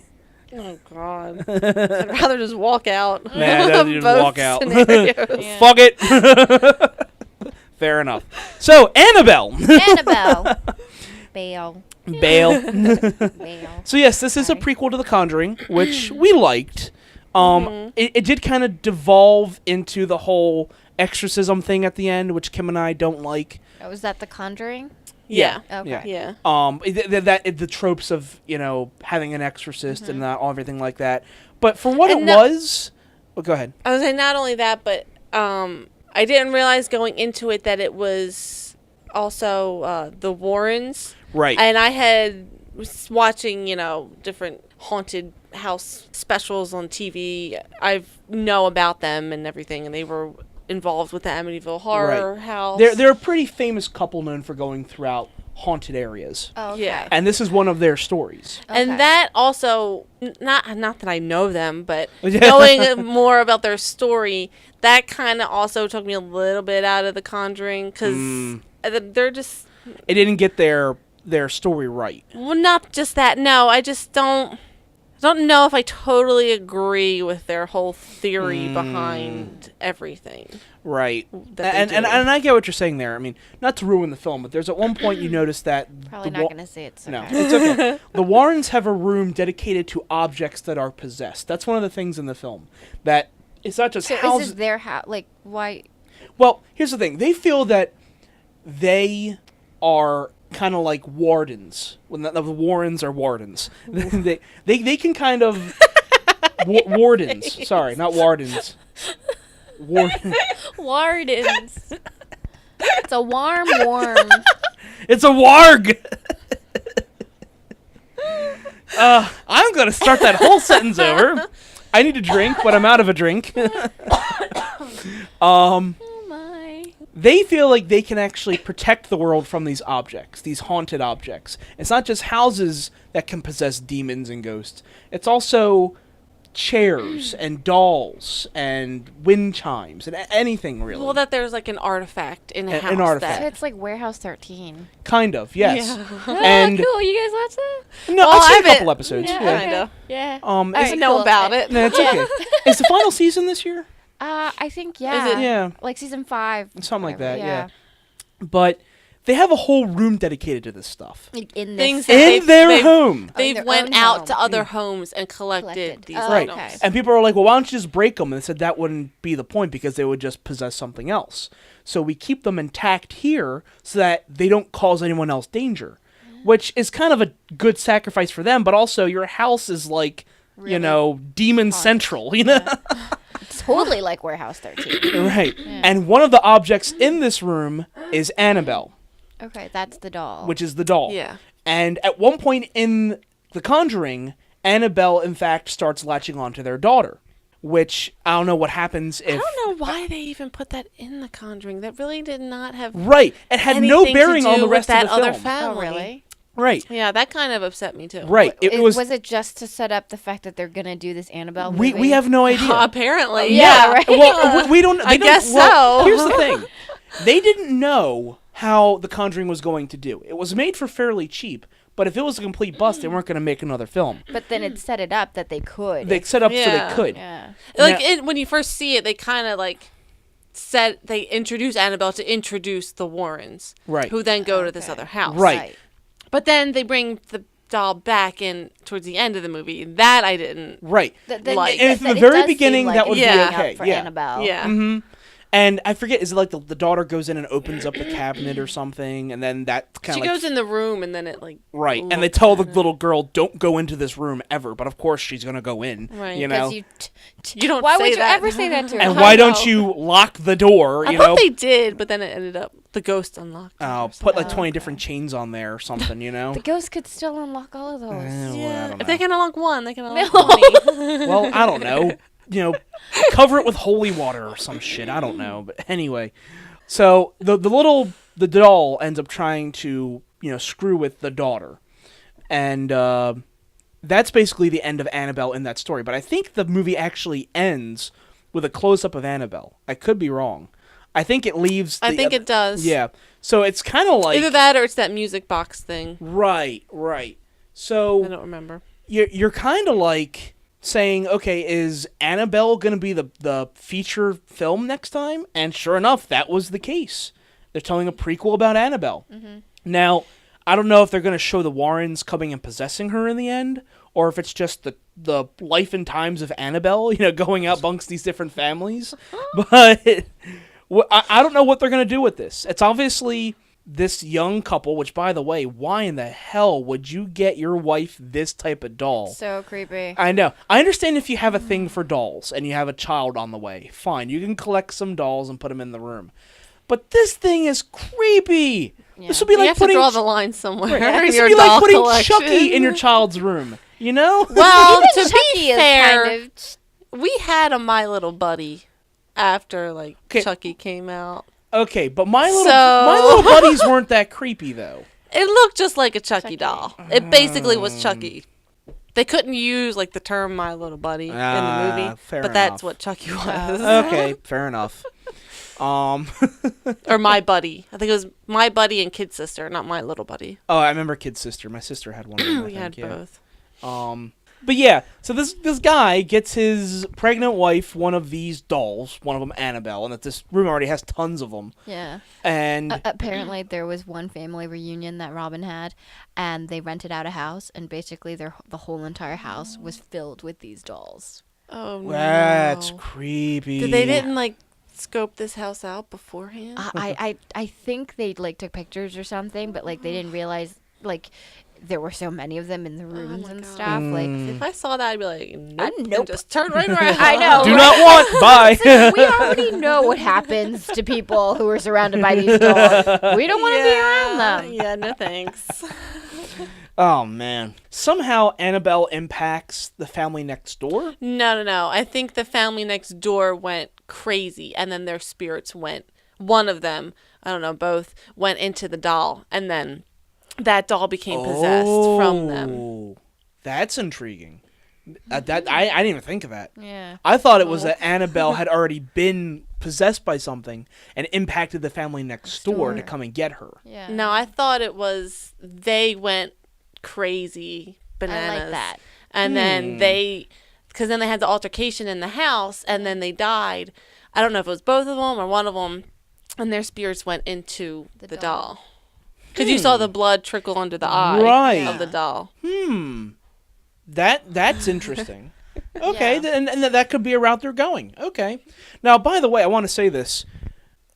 Oh, God. I'd rather just walk out. Man, I'd just Both walk out. scenarios. Fuck it. Fair enough. So, Annabelle. Bale. So, yes, this is a prequel to The Conjuring, which we liked. It did kind of devolve into the whole exorcism thing at the end, which Kim and I don't like. Oh, was that The Conjuring? Yeah. Okay. Yeah. The tropes of, having an exorcist and all everything like that. But for what it was... Well, go ahead. I was saying not only that, but I didn't realize going into it that it was also the Warrens. Right. And I was watching, different haunted house specials on TV. I know about them and everything, and they were involved with the Amityville Horror House. They're a pretty famous couple known for going throughout haunted areas. Oh, okay. Yeah. And this is one of their stories. Okay. And that also, not that I know them, but knowing more about their story, that kind of also took me a little bit out of The Conjuring, because they're just... It didn't get their story right. Well, not just that. No, I just don't know if I totally agree with their whole theory behind everything. Right. That And I get what you're saying there. I mean, not to ruin the film, but there's at one point you notice that... Probably not going to say it. No, it's okay. The Warrens have a room dedicated to objects that are possessed. That's one of the things in the film. That it's not just So houses... is this their house? Like, why? Well, here's the thing. They feel that they are kind of like wardens. When the Warrens are wardens. they can kind of... wardens. Sorry, not wardens. Wardens. It's a warm. It's a warg. I'm gonna start that whole sentence over. I need a drink, but I'm out of a drink. Oh my. They feel like they can actually protect the world from these objects, these haunted objects. It's not just houses that can possess demons and ghosts. It's also chairs and dolls and wind chimes and anything really. Well, that there's like an artifact in a house. An artifact. So it's like Warehouse 13. Kind of, yes. Yeah. And cool. You guys watch that? No, Well, I've seen I a couple episodes. Yeah. Yeah. Kind of. Yeah. I know about it. No, it's okay. Is the final season this year? I think yeah. Is it? Yeah. Like season 5. Something like whatever, that, yeah. But they have a whole room dedicated to this stuff. Like in Things this that In their home. They've their went own out home. to other homes and collected these Oh, Right. items. okay. And people are like, well, why don't you just break them? And they said that wouldn't be the point because they would just possess something else. So we keep them intact here so that they don't cause anyone else danger, which is kind of a good sacrifice for them. But also your house is like, Really you know, demon central, you know? Totally like Warehouse 13. Right. And one of the objects in this room is Annabelle, Okay, that's the doll. which is the doll. Yeah. And at one point in The Conjuring, Annabelle, in fact, starts latching onto their daughter, which I don't know what happens if... I don't know why they even put that in The Conjuring. That really did not have Right. It had no anything to bearing on do the with rest that of the other film. family. Oh, really? Right. Yeah, that kind of upset me too. Right. It was... Was it just to set up the fact that they're gonna do this Annabelle movie? We have no idea. Apparently, Yeah, right. Well, we don't... I they don't- guess well, so. Here's the thing. They didn't know how The Conjuring was going to do. It was made for fairly cheap, but if it was a complete bust, they weren't going to make another film. But then it set it up that they could. They set up so Yeah. they could. Yeah. Like Now- when you first see it, they kind of like they introduce Annabelle to introduce the Warrens, Right. Who then go to this other house, Right. But then they bring the doll back in towards the end of the movie. That I didn't. Right. Like- and from the it very does seem beginning, like that would it's be setting up okay. for Yeah. Annabelle. Yeah. Mm-hmm. And I forget, is it like the daughter goes in and opens up the cabinet or something, and then that kind She of like... goes in the room and then it like Right, and they looks tell at the her. little girl, don't go into this room ever, but of course she's going to go in, Right. you know? You don't. Why say would you that. ever say that to her? And I why know. don't you lock the door, I you thought know? they did, but then it ended up the ghost unlocked. it or Put like something. 20 different chains on there or something, you know? The ghost could still unlock all of those. Well, I Yeah, don't if they know. can unlock one, they can unlock No. 20. Well, I don't know. You know, cover it with holy water or some shit. I don't know. But anyway, so the doll ends up trying to, you know, screw with the daughter. And that's basically the end of Annabelle in that story. But I think the movie actually ends with a close-up of Annabelle. I could be wrong. I think it leaves... I think it does. Yeah. So it's kind of like... Either that or it's that music box thing. Right. So... I don't remember. You're kind of like saying, okay, is Annabelle going to be the feature film next time? And sure enough, that was the case. They're telling a prequel about Annabelle. Mm-hmm. Now, I don't know if they're going to show the Warrens coming and possessing her in the end, or if it's just the life and times of Annabelle, you know, going out amongst these different families. But I don't know what they're going to do with this. It's obviously this young couple, which, by the way, why in the hell would you get your wife this type of doll? So creepy. I know. I understand if you have a thing for dolls and you have a child on the way. Fine, you can collect some dolls and put them in the room. But this thing is creepy. Yeah. This would be You like have putting to draw the line somewhere. Right. in This your would be like doll putting collection. Chucky in your child's room. You know? Well, Even to Chucky be is fair, kind of- we had a My Little Buddy after like 'Kay. Chucky came out. Okay, but my So- little buddies weren't that creepy though. It looked just like a Chucky doll. It basically was Chucky. They couldn't use like the term "my little buddy" in the movie, but that's what Chucky was. Okay, fair enough. Or my buddy. I think it was my buddy and kid sister, not my little buddy. Oh, I remember kid sister. My sister had one of them. We had both. But yeah, so this guy gets his pregnant wife one of these dolls, one of them Annabelle, and that this room already has tons of them. Yeah. And apparently there was one family reunion that Robin had, and they rented out a house, and basically the whole entire house was filled with these dolls. Oh no. That's creepy. They didn't like scope this house out beforehand? I think they like took pictures or something, but like they didn't realize like there were so many of them in the rooms and stuff. Like if I saw that, I'd be like, nope. Nope. Just turn right around. I know. Do not want. Bye. So we already know what happens to people who are surrounded by these dolls. We don't want to be around them. Yeah, no thanks. Oh man. Somehow Annabelle impacts the family next door? No. I think the family next door went crazy, and then their spirits went. One of them, I don't know, both went into the doll, and then that doll became possessed from them. That's intriguing. I didn't even think of that. Yeah. I thought it was that Annabelle had already been possessed by something and impacted the family next door to come and get her. Yeah. No, I thought it was they went crazy bananas. I like that. And then because then they had the altercation in the house, and then they died. I don't know if it was both of them or one of them, and their spirits went into the doll. Because you saw the blood trickle under the eye of the doll. That's interesting. Okay, and that could be a route they're going. Okay. Now, by the way, I want to say this.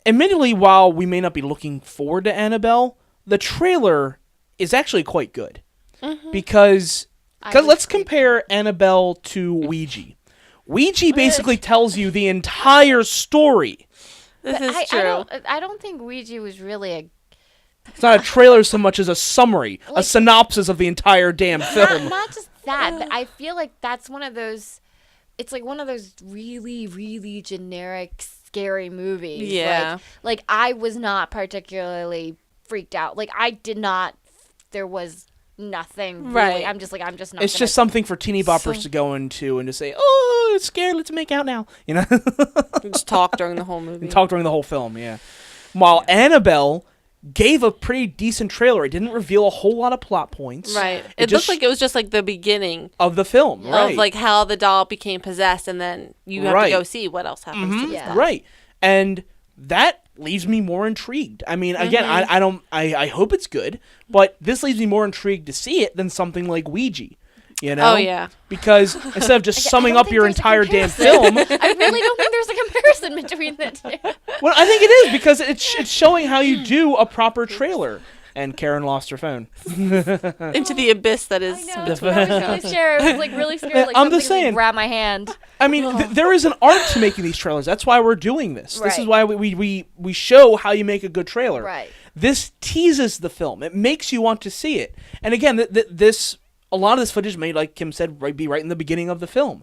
Admittedly, while we may not be looking forward to Annabelle, the trailer is actually quite good. Because let's compare Annabelle to Ouija. Ouija basically tells you the entire story. This is true. I don't think Ouija was really It's not a trailer so much as a summary, a synopsis of the entire damn film. Not just that, but I feel like that's one of those. It's like one of those really, really generic, scary movies. Yeah. Like I was not particularly freaked out. Like I did not. There was nothing. Really. Right. I'm just not. It's just something for teeny boppers to go into and to say, "Oh, it's scared. Let's make out now." You know. Just talk during the whole movie. And talk during the whole film. Yeah. While Annabelle gave a pretty decent trailer. It didn't reveal a whole lot of plot points. Right. It looked like it was just like the beginning of the film. Right. Of like how the doll became possessed, and then you have to go see what else happens to this doll. Right. And that leaves me more intrigued. I mean, again, I hope it's good, but this leaves me more intrigued to see it than something like Ouija. You know? Oh, yeah. Because instead of just summing up your entire damn film... I really don't think there's a comparison between the two. Well, I think it is, because it's showing how you do a proper trailer. And Karen lost her phone. Into the abyss that is... I know, it's what I was really scared. I was like really scared. Like, I'm just saying. Grab my hand. I mean, there is an art to making these trailers. That's why we're doing this. Right. This is why we show how you make a good trailer. Right. This teases the film. It makes you want to see it. And again, this... A lot of this footage may, like Kim said, be right in the beginning of the film.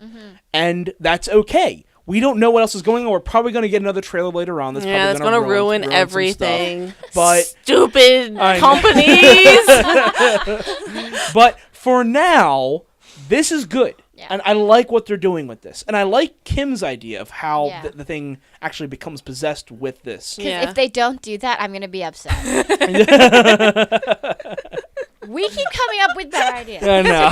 And that's okay. We don't know what else is going on. We're probably going to get another trailer later on. That's it's going to ruin everything. But stupid companies. But for now, this is good. Yeah. And I like what they're doing with this. And I like Kim's idea of how the thing actually becomes possessed with this. Because if they don't do that, I'm going to be upset. We keep coming up with better ideas. I know.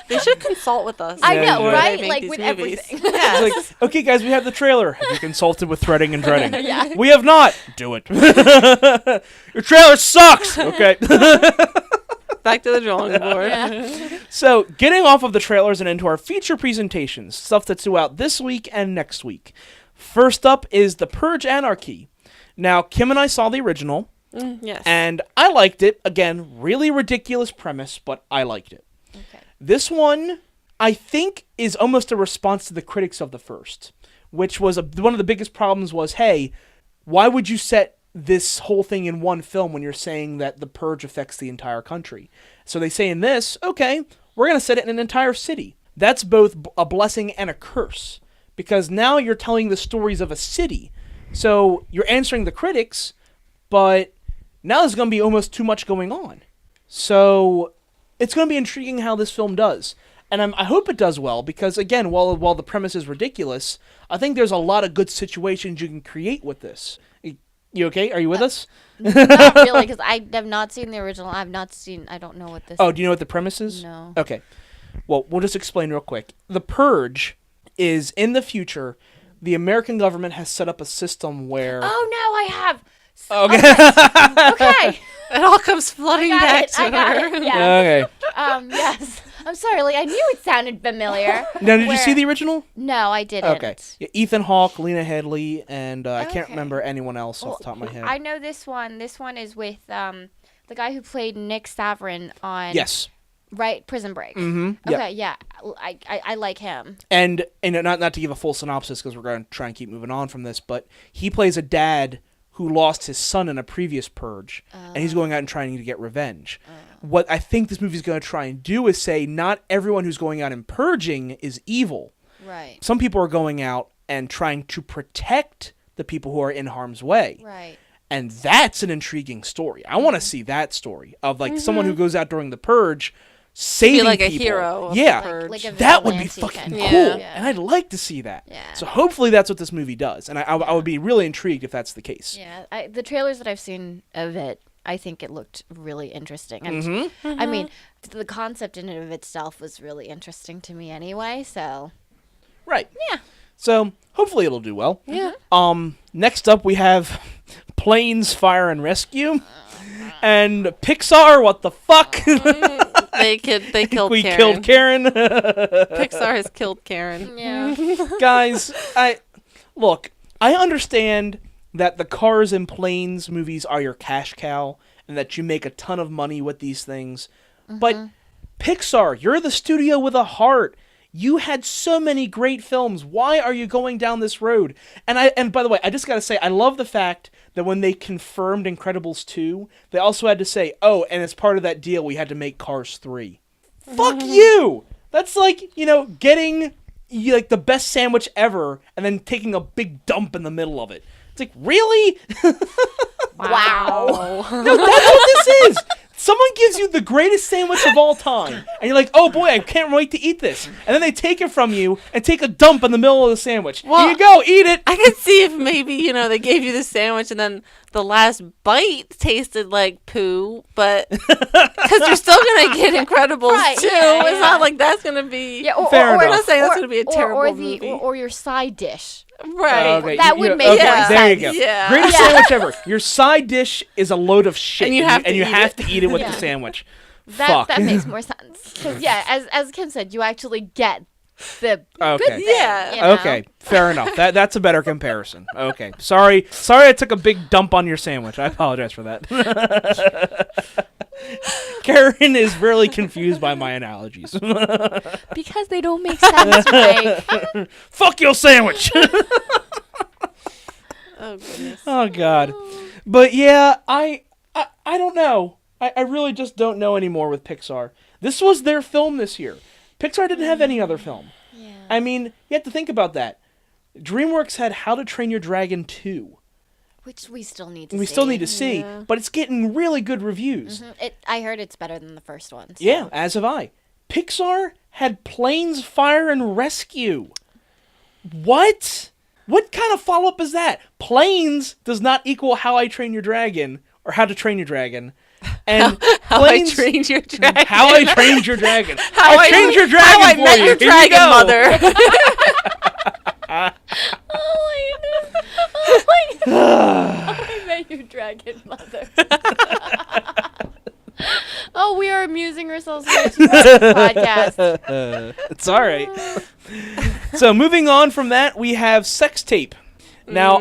They should consult with us. I know, right? Like with everything. Yeah. Like, okay, guys, we have the trailer. Have you consulted with Threading and Dreading? Yeah. We have not. Do it. Your trailer sucks. Okay. Back to the drawing board. Yeah. So, getting off of the trailers and into our feature presentations, stuff that's due out this week and next week. First up is The Purge Anarchy. Now, Kim and I saw the original. Yes. And I liked it. Again, really ridiculous premise, but I liked it. Okay. This one, I think, is almost a response to the critics of the first, which was one of the biggest problems was, hey, why would you set this whole thing in one film when you're saying that the purge affects the entire country? So they say in this, okay, we're going to set it in an entire city. That's both a blessing and a curse, because now you're telling the stories of a city. So you're answering the critics, but now there's going to be almost too much going on. So it's going to be intriguing how this film does. And I hope it does well because, again, while the premise is ridiculous, I think there's a lot of good situations you can create with this. You okay? Are you with us? Not really, because I have not seen the original. I don't know what this is. Oh, do you know what the premise is? No. Okay. Well, we'll just explain real quick. The Purge is, in the future, the American government has set up a system where... Oh, no, I have. Okay. Okay. It all comes flooding back to I got her. it. Yes. Okay. Yes. I'm sorry, like I knew it sounded familiar. Now, did you see the original? No, I didn't. Okay. Yeah, Ethan Hawke, Lena Headey, and I can't remember anyone else off the top of my head. I know this one. This one is with the guy who played Nick Savarin on... Yes. Right, Prison Break. Mm-hmm. Okay, yeah. I like him. And not to give a full synopsis because we're going to try and keep moving on from this, but he plays a dad who lost his son in a previous purge, and he's going out and trying to get revenge. What I think this movie is going to try and do is say not everyone who's going out and purging is evil. Right. Some people are going out and trying to protect the people who are in harm's way. Right. And that's an intriguing story. I want to see that story of like someone who goes out during the purge saving be like people. A hero of yeah, the Purge. Like a that would be vigilante fucking kind cool, of- Yeah. and I'd like to see that. Yeah. So hopefully that's what this movie does, and I would be really intrigued if that's the case. Yeah, the trailers that I've seen of it, I think it looked really interesting. And Mm-hmm. I mean, the concept in and of itself was really interesting to me anyway. So Right. yeah. So hopefully it'll do well. Yeah. Next up we have Planes, Fire and Rescue, and Pixar. What the fuck? They killed We Karen. killed Karen. Pixar has killed Karen. Yeah. Guys, I understand that the Cars and Planes movies are your cash cow and that you make a ton of money with these things. But Pixar, you're the studio with a heart. You had so many great films. Why are you going down this road? And by the way, I just got to say, I love the fact that when they confirmed Incredibles 2, they also had to say, oh, and as part of that deal, we had to make Cars 3. Fuck you! That's like, getting like the best sandwich ever and then taking a big dump in the middle of it. It's like, really? Wow. No, that's what this is. Someone gives you the greatest sandwich of all time, and you're like, oh boy, I can't wait to eat this. And then they take it from you and take a dump in the middle of the sandwich. Well, Here you go, eat it. I could see if maybe, they gave you the sandwich and then the last bite tasted like poo, but because you're still going to get Incredibles Right, too. yeah, It's yeah. not like that's going to be... Yeah, Fair We're enough. not saying that's going to be a terrible movie. or your side dish. Right. Okay, That would make more There sense. you go. Yeah. Greatest sandwich ever. Your side dish is a load of shit, And you have to eat it with Yeah. the sandwich. That Fuck. makes more sense. Because as Kim said, you actually get the Okay. good thing. Yeah. you know? Okay, fair enough. That's a better comparison. Okay, sorry I took a big dump on your sandwich. I apologize for that. Karen is really confused by my analogies. Because they don't make sense, Mike. Fuck your sandwich. Oh, goodness. Oh God. But yeah, I don't know. I really just don't know anymore with Pixar. This was their film this year. Pixar didn't have any other film. Yeah. I mean, you have to think about that. DreamWorks had How to Train Your Dragon 2. Which we still need to see. We still need to see, but it's getting really good reviews. I heard it's better than the first one. So. Yeah, as have I. Pixar had Planes, Fire, and Rescue. What? What kind of follow-up is that? Planes does not equal How I Train Your Dragon, or How to Train Your Dragon. And How I Trained Your Dragon. How I Trained Your Dragon. How I trained your dragon How I for met you. your Here you dragon go. mother. Oh my god. I met your dragon mother. Oh, we are amusing ourselves with this podcast. It's all right. So moving on from that, we have Sex Tape. Now,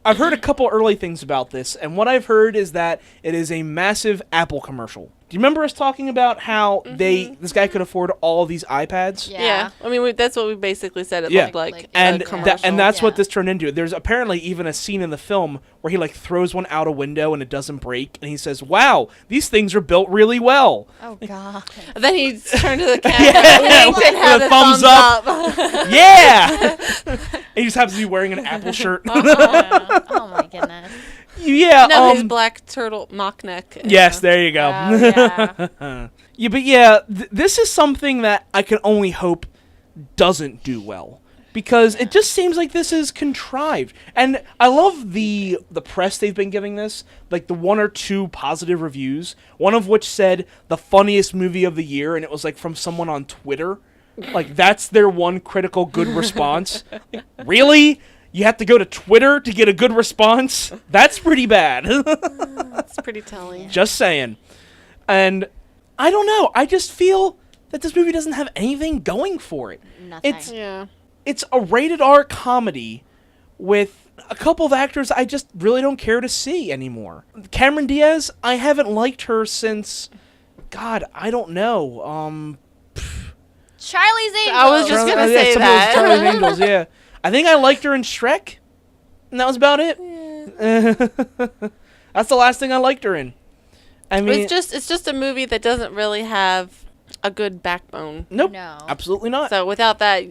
I've heard a couple early things about this, and what I've heard is that it is a massive Apple commercial. Do you remember us talking about how this guy could afford all these iPads? Yeah. I mean, that's what we basically said. It looked like and a commercial. and that's what this turned into. There's apparently even a scene in the film where he like throws one out a window and it doesn't break, and he says, "Wow, these things are built really well." Oh god. And then he turned to the camera winked and had with a a thumbs up. Yeah. And he just happens to be wearing an Apple shirt. Oh my goodness. Yeah. No, his black turtle mock neck. Yes, there you go. Yeah. Yeah, but yeah, this is something that I can only hope doesn't do well. Because it just seems like this is contrived. And I love the press they've been giving this. Like the 1 or 2 positive reviews. One of which said the funniest movie of the year. And it was like from someone on Twitter. Like that's their one critical good response. Really? You have to go to Twitter to get a good response? That's pretty bad. That's pretty telling. Just saying. And I don't know. I just feel that this movie doesn't have anything going for it. Nothing. It's a rated R comedy with a couple of actors I just really don't care to see anymore. Cameron Diaz, I haven't liked her since, God, I don't know. Charlie's Angels. I was just gonna say that. Charlie's Angels, yeah. I think I liked her in Shrek, and that was about it. That's the last thing I liked her in. I mean, it's just a movie that doesn't really have a good backbone. Nope. No. Absolutely not. So without that,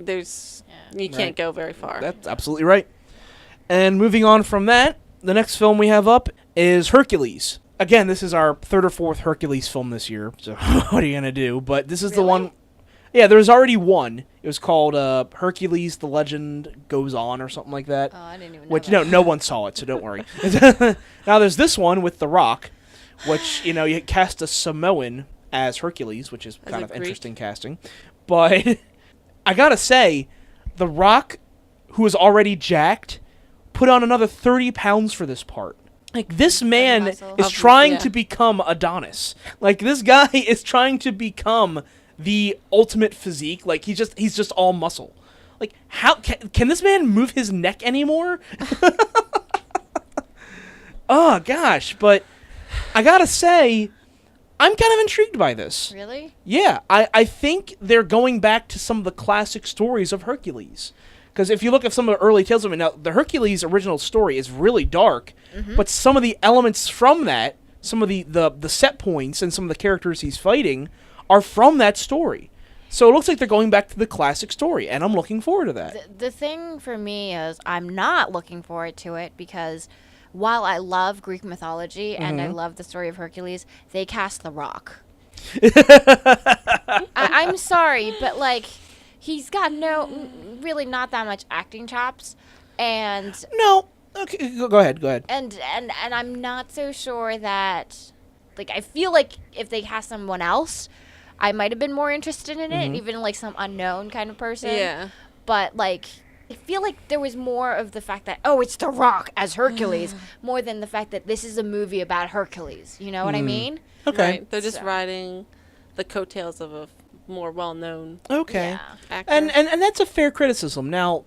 you can't go very far. That's absolutely right. And moving on from that, the next film we have up is Hercules. Again, this is our 3rd or 4th Hercules film this year. So what are you gonna do? But this is the one. Yeah, there was already one. It was called Hercules: The Legend Goes On or something like that. Oh, I didn't even know Which that. no one saw it, so don't worry. Now there's this one with The Rock, which you cast a Samoan as Hercules, which is kind of interesting casting. But I gotta say, The Rock, who is already jacked, put on another 30 pounds for this part. Like, this man is trying to become Adonis. Like, this guy is trying to become the ultimate physique. Like, he's just all muscle. Like, how can this man move his neck anymore? Oh, gosh. But I gotta say, I'm kind of intrigued by this. Really? Yeah, I think they're going back to some of the classic stories of Hercules. Because if you look at some of the early tales of it, now, the Hercules original story is really dark, but some of the elements from that, some of the set points and some of the characters he's fighting are from that story. So it looks like they're going back to the classic story, and I'm looking forward to that. The thing for me is I'm not looking forward to it because while I love Greek mythology and I love the story of Hercules, they cast The Rock. I'm sorry, but like, he's got really not that much acting chops, and no. Okay, go ahead. And I'm not so sure that, like, I feel like if they cast someone else, I might have been more interested in it, even like some unknown kind of person. Yeah. But like, I feel like there was more of the fact that, oh, it's The Rock as Hercules, more than the fact that this is a movie about Hercules. You know what I mean? Okay. Right. They're just riding the coattails of a more well-known Okay. actor. And that's a fair criticism. Now,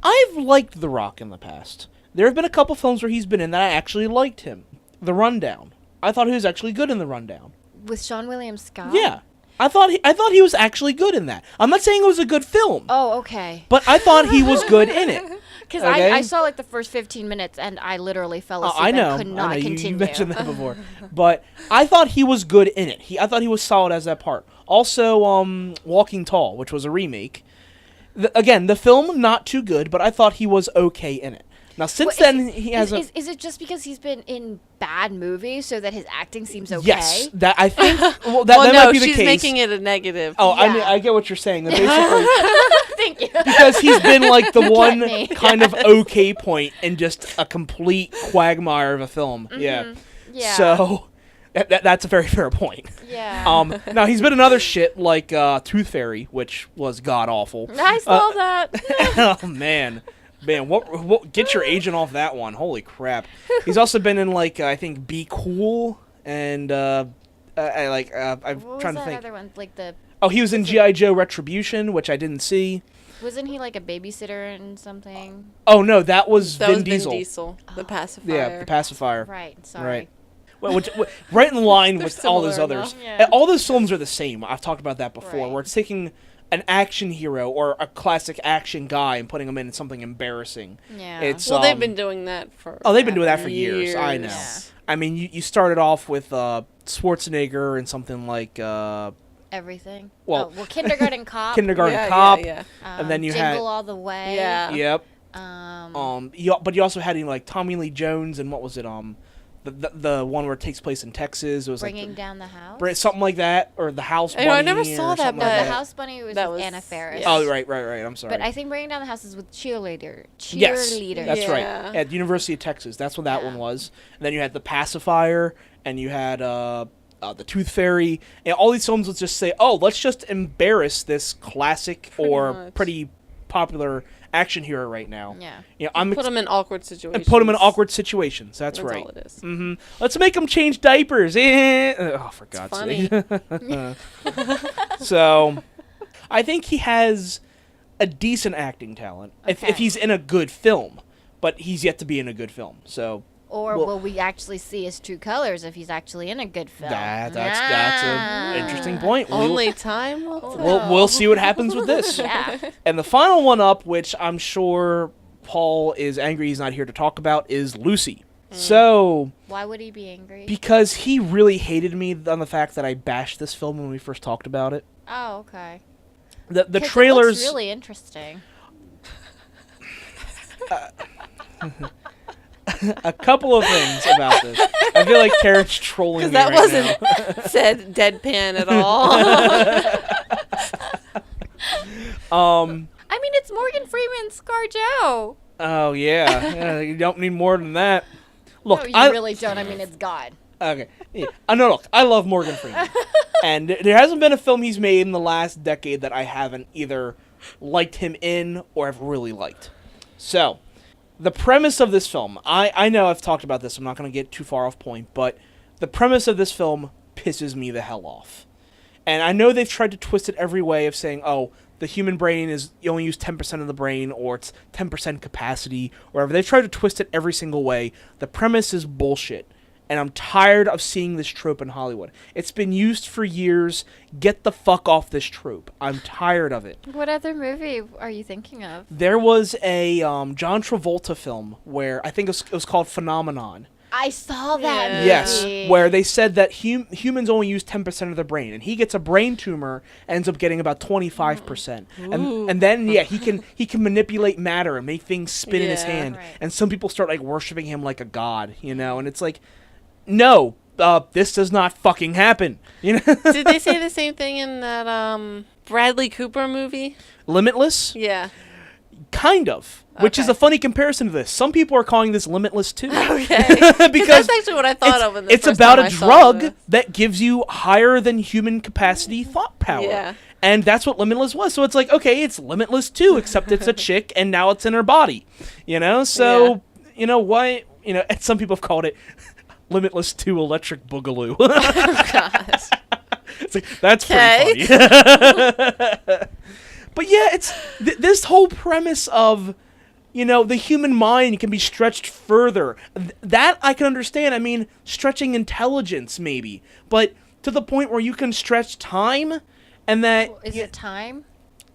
I've liked The Rock in the past. There have been a couple films where he's been in that I actually liked him. The Rundown. I thought he was actually good in The Rundown. With Sean William Scott? Yeah. I thought he was actually good in that. I'm not saying it was a good film. Oh, okay. But I thought he was good in it. Because okay? I saw like the first 15 minutes and I literally fell asleep I know. and could not continue. You mentioned that before. But I thought he was good in it. I thought he was solid as that part. Also, Walking Tall, which was a remake. Again, the film, not too good, but I thought he was okay in it. Now, since then, he has Is it just because he's been in bad movies so that his acting seems okay? Yes, that I think. Well, that might be the case. She's making it a negative. Oh, yeah. I mean, I get what you're saying. That basically, thank you. Because he's been like the one kind of okay point in just a complete quagmire of a film. Yeah. So that's a very fair point. Yeah. Now he's been in other shit like Tooth Fairy, which was god awful. I saw that. Oh man. Man, what? Get your agent off that one! Holy crap! He's also been in like I think Be Cool and I'm trying to think. Other one? Like the. Oh, he was in G.I. Joe Retribution, which I didn't see. Wasn't he like a babysitter in something? Oh no, that was Vin Diesel. Vin Diesel, the pacifier. Yeah, the pacifier. Right. Sorry. Right. Right in line with all those others. Yeah. All those films are the same. I've talked about that before. Right. Where it's taking an action hero or a classic action guy and putting him in something embarrassing. Yeah. It's, they've been doing that for. Oh, they've been doing that for years. I know. Yeah. I mean, you started off with Schwarzenegger and something like. Everything. Well, Kindergarten Cop. Kindergarten Cop. Yeah. And then you Jingle had All the Way. Yeah. Yep. But you also had like Tommy Lee Jones and what was it? The one where it takes place in Texas. It was Bringing like Down the House. Something like that, or the House Bunny. I never saw that. No, But the House Bunny was with Anna Faris. Oh, right. I'm sorry. But I think Bringing Down the House is with cheerleader. Yes, that's right. At University of Texas, that's what that one was. And then you had The Pacifier, and you had The Tooth Fairy, and all these films would just say, "Oh, let's just embarrass this classic pretty popular action hero right now." Yeah. Put them in awkward situations. And put them in awkward situations. That's right. All it is. Mm-hmm. Let's make them change diapers. Oh, for God's sake. So, I think he has a decent acting talent if he's in a good film, but he's yet to be in a good film. So. Or will we actually see his true colors if he's actually in a good film? That's an interesting point. Only time will tell. We'll see what happens with this. Yeah. And the final one up, which I'm sure Paul is angry he's not here to talk about, is Lucy. So... Why would he be angry? Because he really hated me on the fact that I bashed this film when we first talked about it. Oh, okay. The trailers... It looks really interesting. A couple of things about this. I feel like Karen's trolling me that right wasn't now. said deadpan at all. I mean, it's Morgan Freeman's ScarJo. Oh, yeah. You don't need more than that. Look, no, you really don't. I mean, it's God. Okay. Yeah. No, look, I love Morgan Freeman. And there hasn't been a film he's made in the last decade that I haven't either liked him in or have really liked. So... The premise of this film, I know I've talked about this, I'm not going to get too far off point, but the premise of this film pisses me the hell off. And I know they've tried to twist it every way of saying, oh, the human brain is, you only use 10% of the brain, or it's 10% capacity, or whatever. They've tried to twist it every single way. The premise is bullshit. And I'm tired of seeing this trope in Hollywood. It's been used for years. Get the fuck off this trope. I'm tired of it. What other movie are you thinking of? There was a John Travolta film where I think it was called Phenomenon. I saw that movie. Yes, where they said that humans only use 10% of their brain, and he gets a brain tumor, ends up getting about 25%, and then he can manipulate matter and make things spin in his hand, and some people start like worshiping him like a god, and it's like, no, this does not fucking happen. Did they say the same thing in that Bradley Cooper movie? Limitless? Yeah. Kind of. Which is a funny comparison to this. Some people are calling this Limitless too. Okay. Because that's actually what I thought of. It's about a drug that gives you higher than human capacity thought power. Yeah. And that's what Limitless was. So it's like, okay, it's Limitless too, except it's a chick and now it's in her body. So, why, and some people have called it Limitless 2 Electric Boogaloo. Oh, gosh. It's like, that's pretty funny. But yeah, it's this whole premise of, the human mind can be stretched further. That I can understand. I mean, stretching intelligence maybe. But to the point where you can stretch time and that... Is it time?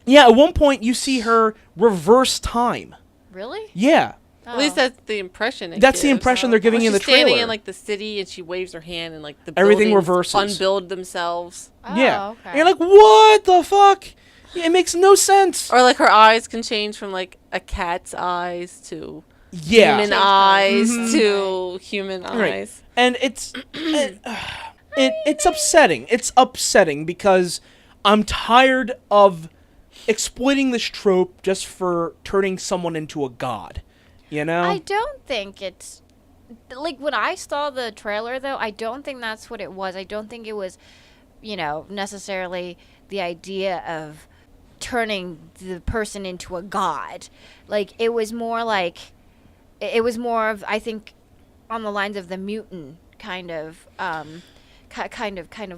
Yeah, at one point you see her reverse time. Really? Yeah. At least that's the impression it That's gives. the impression they're giving in the trailer. She's standing in like the city and she waves her hand and like the everything buildings reverses. unbuild themselves. Yeah. Okay. And you're like, what the fuck? It makes no sense. Or like her eyes can change from like a cat's eyes to human eyes to human eyes. And it's it's upsetting. It's upsetting because I'm tired of exploiting this trope just for turning someone into a god. I don't think it's like when I saw the trailer though, I don't think that's what it was. I don't think it was, necessarily the idea of turning the person into a god. Like it was more of I think on the lines of the mutant kind of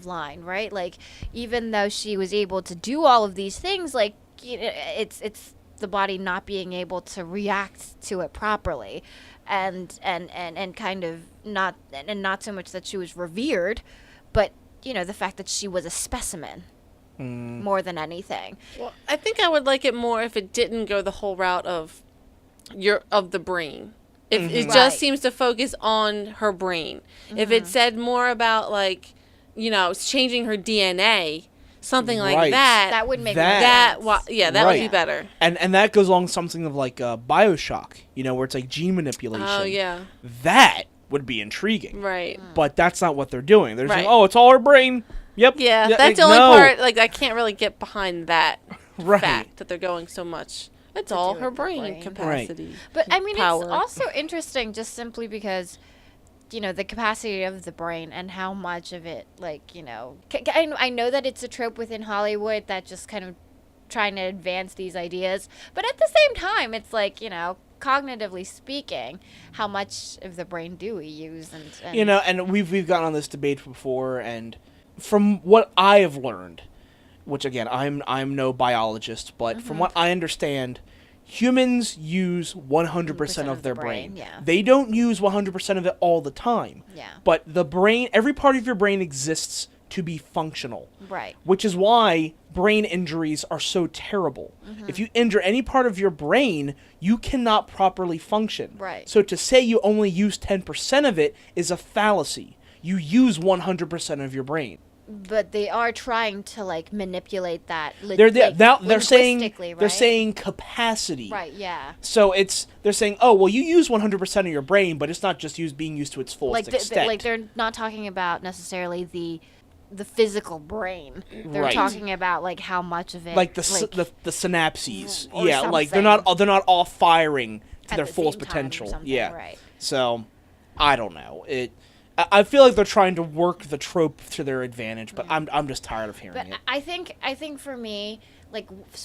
line, right? Like even though she was able to do all of these things, like it's the body not being able to react to it properly, and kind of not so much that she was revered, but the fact that she was a specimen more than anything. Well, I think I would like it more if it didn't go the whole route of the brain. If it just seems to focus on her brain. If it said more about like, changing her DNA something like Right. that. That would make that. more sense. Yeah, that would be better. And that goes along something of like BioShock, where it's like gene manipulation. Oh yeah. That would be intriguing. Right. But that's not what they're doing. They're Right. saying, "Oh, it's all our brain." Yep. Yeah, Yeah, that's the only part. Like, I can't really get behind that fact that they're going so much. It's all her brain capacity. But I mean, power. it's also interesting just simply because, the capacity of the brain and how much of it, I know that it's a trope within Hollywood that just kind of trying to advance these ideas, but at the same time, it's like, cognitively speaking, how much of the brain do we use? And and we've gotten on this debate before, and from what I have learned, which again, I'm no biologist, but from what I understand, humans use 100% of their brain. Yeah. They don't use 100% of it all the time. Yeah. But the brain, every part of your brain exists to be functional. Right. Which is why brain injuries are so terrible. If you injure any part of your brain, you cannot properly function. Right. So to say you only use 10% of it is a fallacy. You use 100% of your brain. But they are trying to manipulate that. They're saying right? they're saying capacity. Right. Yeah. So they're saying, oh well, you use 100% of your brain, but it's not just being used to its fullest extent. They're not talking about necessarily the physical brain. They're Right. talking about how much of it, the synapses. or Yeah, they're not all firing to At their the fullest same time or potential. something, Yeah. right. So I don't know. I feel like they're trying to work the trope to their advantage, but I'm just tired of hearing But it. I think for me,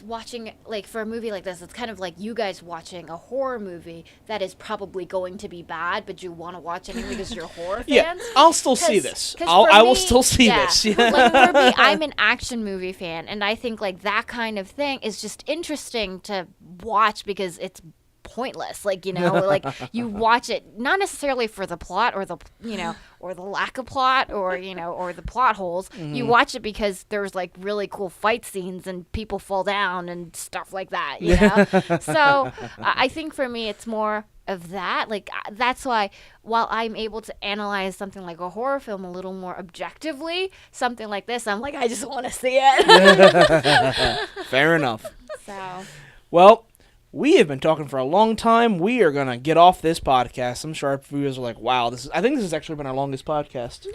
watching for a movie like this, it's kind of like you guys watching a horror movie that is probably going to be bad, but you want to watch it because you're horror fans. Yeah, I'll still see this. 'cause I will for me, still see yeah, this. for me, I'm an action movie fan, and I think that kind of thing is just interesting to watch because it's pointless. You watch it not necessarily for the plot or the or the lack of plot or or the plot holes. You watch it because there's really cool fight scenes and people fall down and stuff like that. So I think for me it's more of that. That's why while I'm able to analyze something like a horror film a little more objectively, something like this, I'm I just want to see it. Fair enough. So well, we have been talking for a long time. We are gonna get off this podcast. I'm sure our viewers are like, "Wow, I think this has actually been our longest podcast."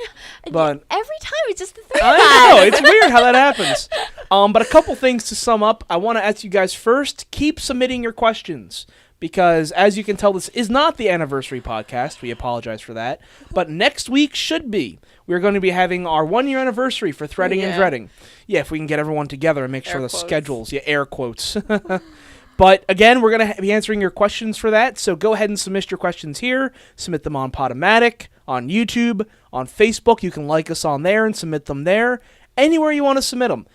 But every time it's just the three of I us. know it's weird how that happens. But a couple things to sum up. I want to ask you guys first: keep submitting your questions because, as you can tell, this is not the anniversary podcast. We apologize for that. But next week should be. We're going to be having our 1-year anniversary for Threading and Dreading. Yeah, if we can get everyone together and make sure the schedules. Yeah, air quotes. But again, we're going to be answering your questions for that, so go ahead and submit your questions here. Submit them on Podomatic, on YouTube, on Facebook. You can like us on there and submit them there. Anywhere you want to submit them.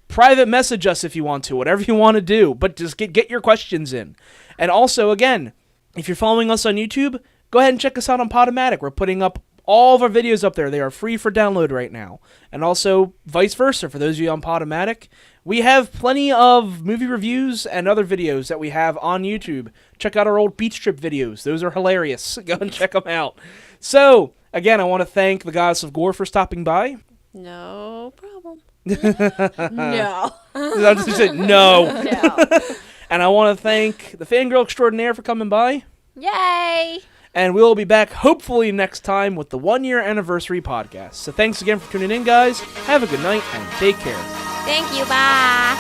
Private message us if you want to, whatever you want to do, but just get your questions in. And also, again, if you're following us on YouTube, go ahead and check us out on Podomatic. We're putting up all of our videos up there. They are free for download right now. And also, vice versa, for those of you on Podomatic. We have plenty of movie reviews and other videos that we have on YouTube. Check out our old beach trip videos. Those are hilarious. Go and check them out. So, again, I want to thank the Goddess of Gore for stopping by. No problem. No. I just said no. And I want to thank the Fangirl Extraordinaire for coming by. Yay! And we'll be back hopefully next time with the 1-year anniversary podcast. So thanks again for tuning in, guys. Have a good night and take care. Thank you. Bye.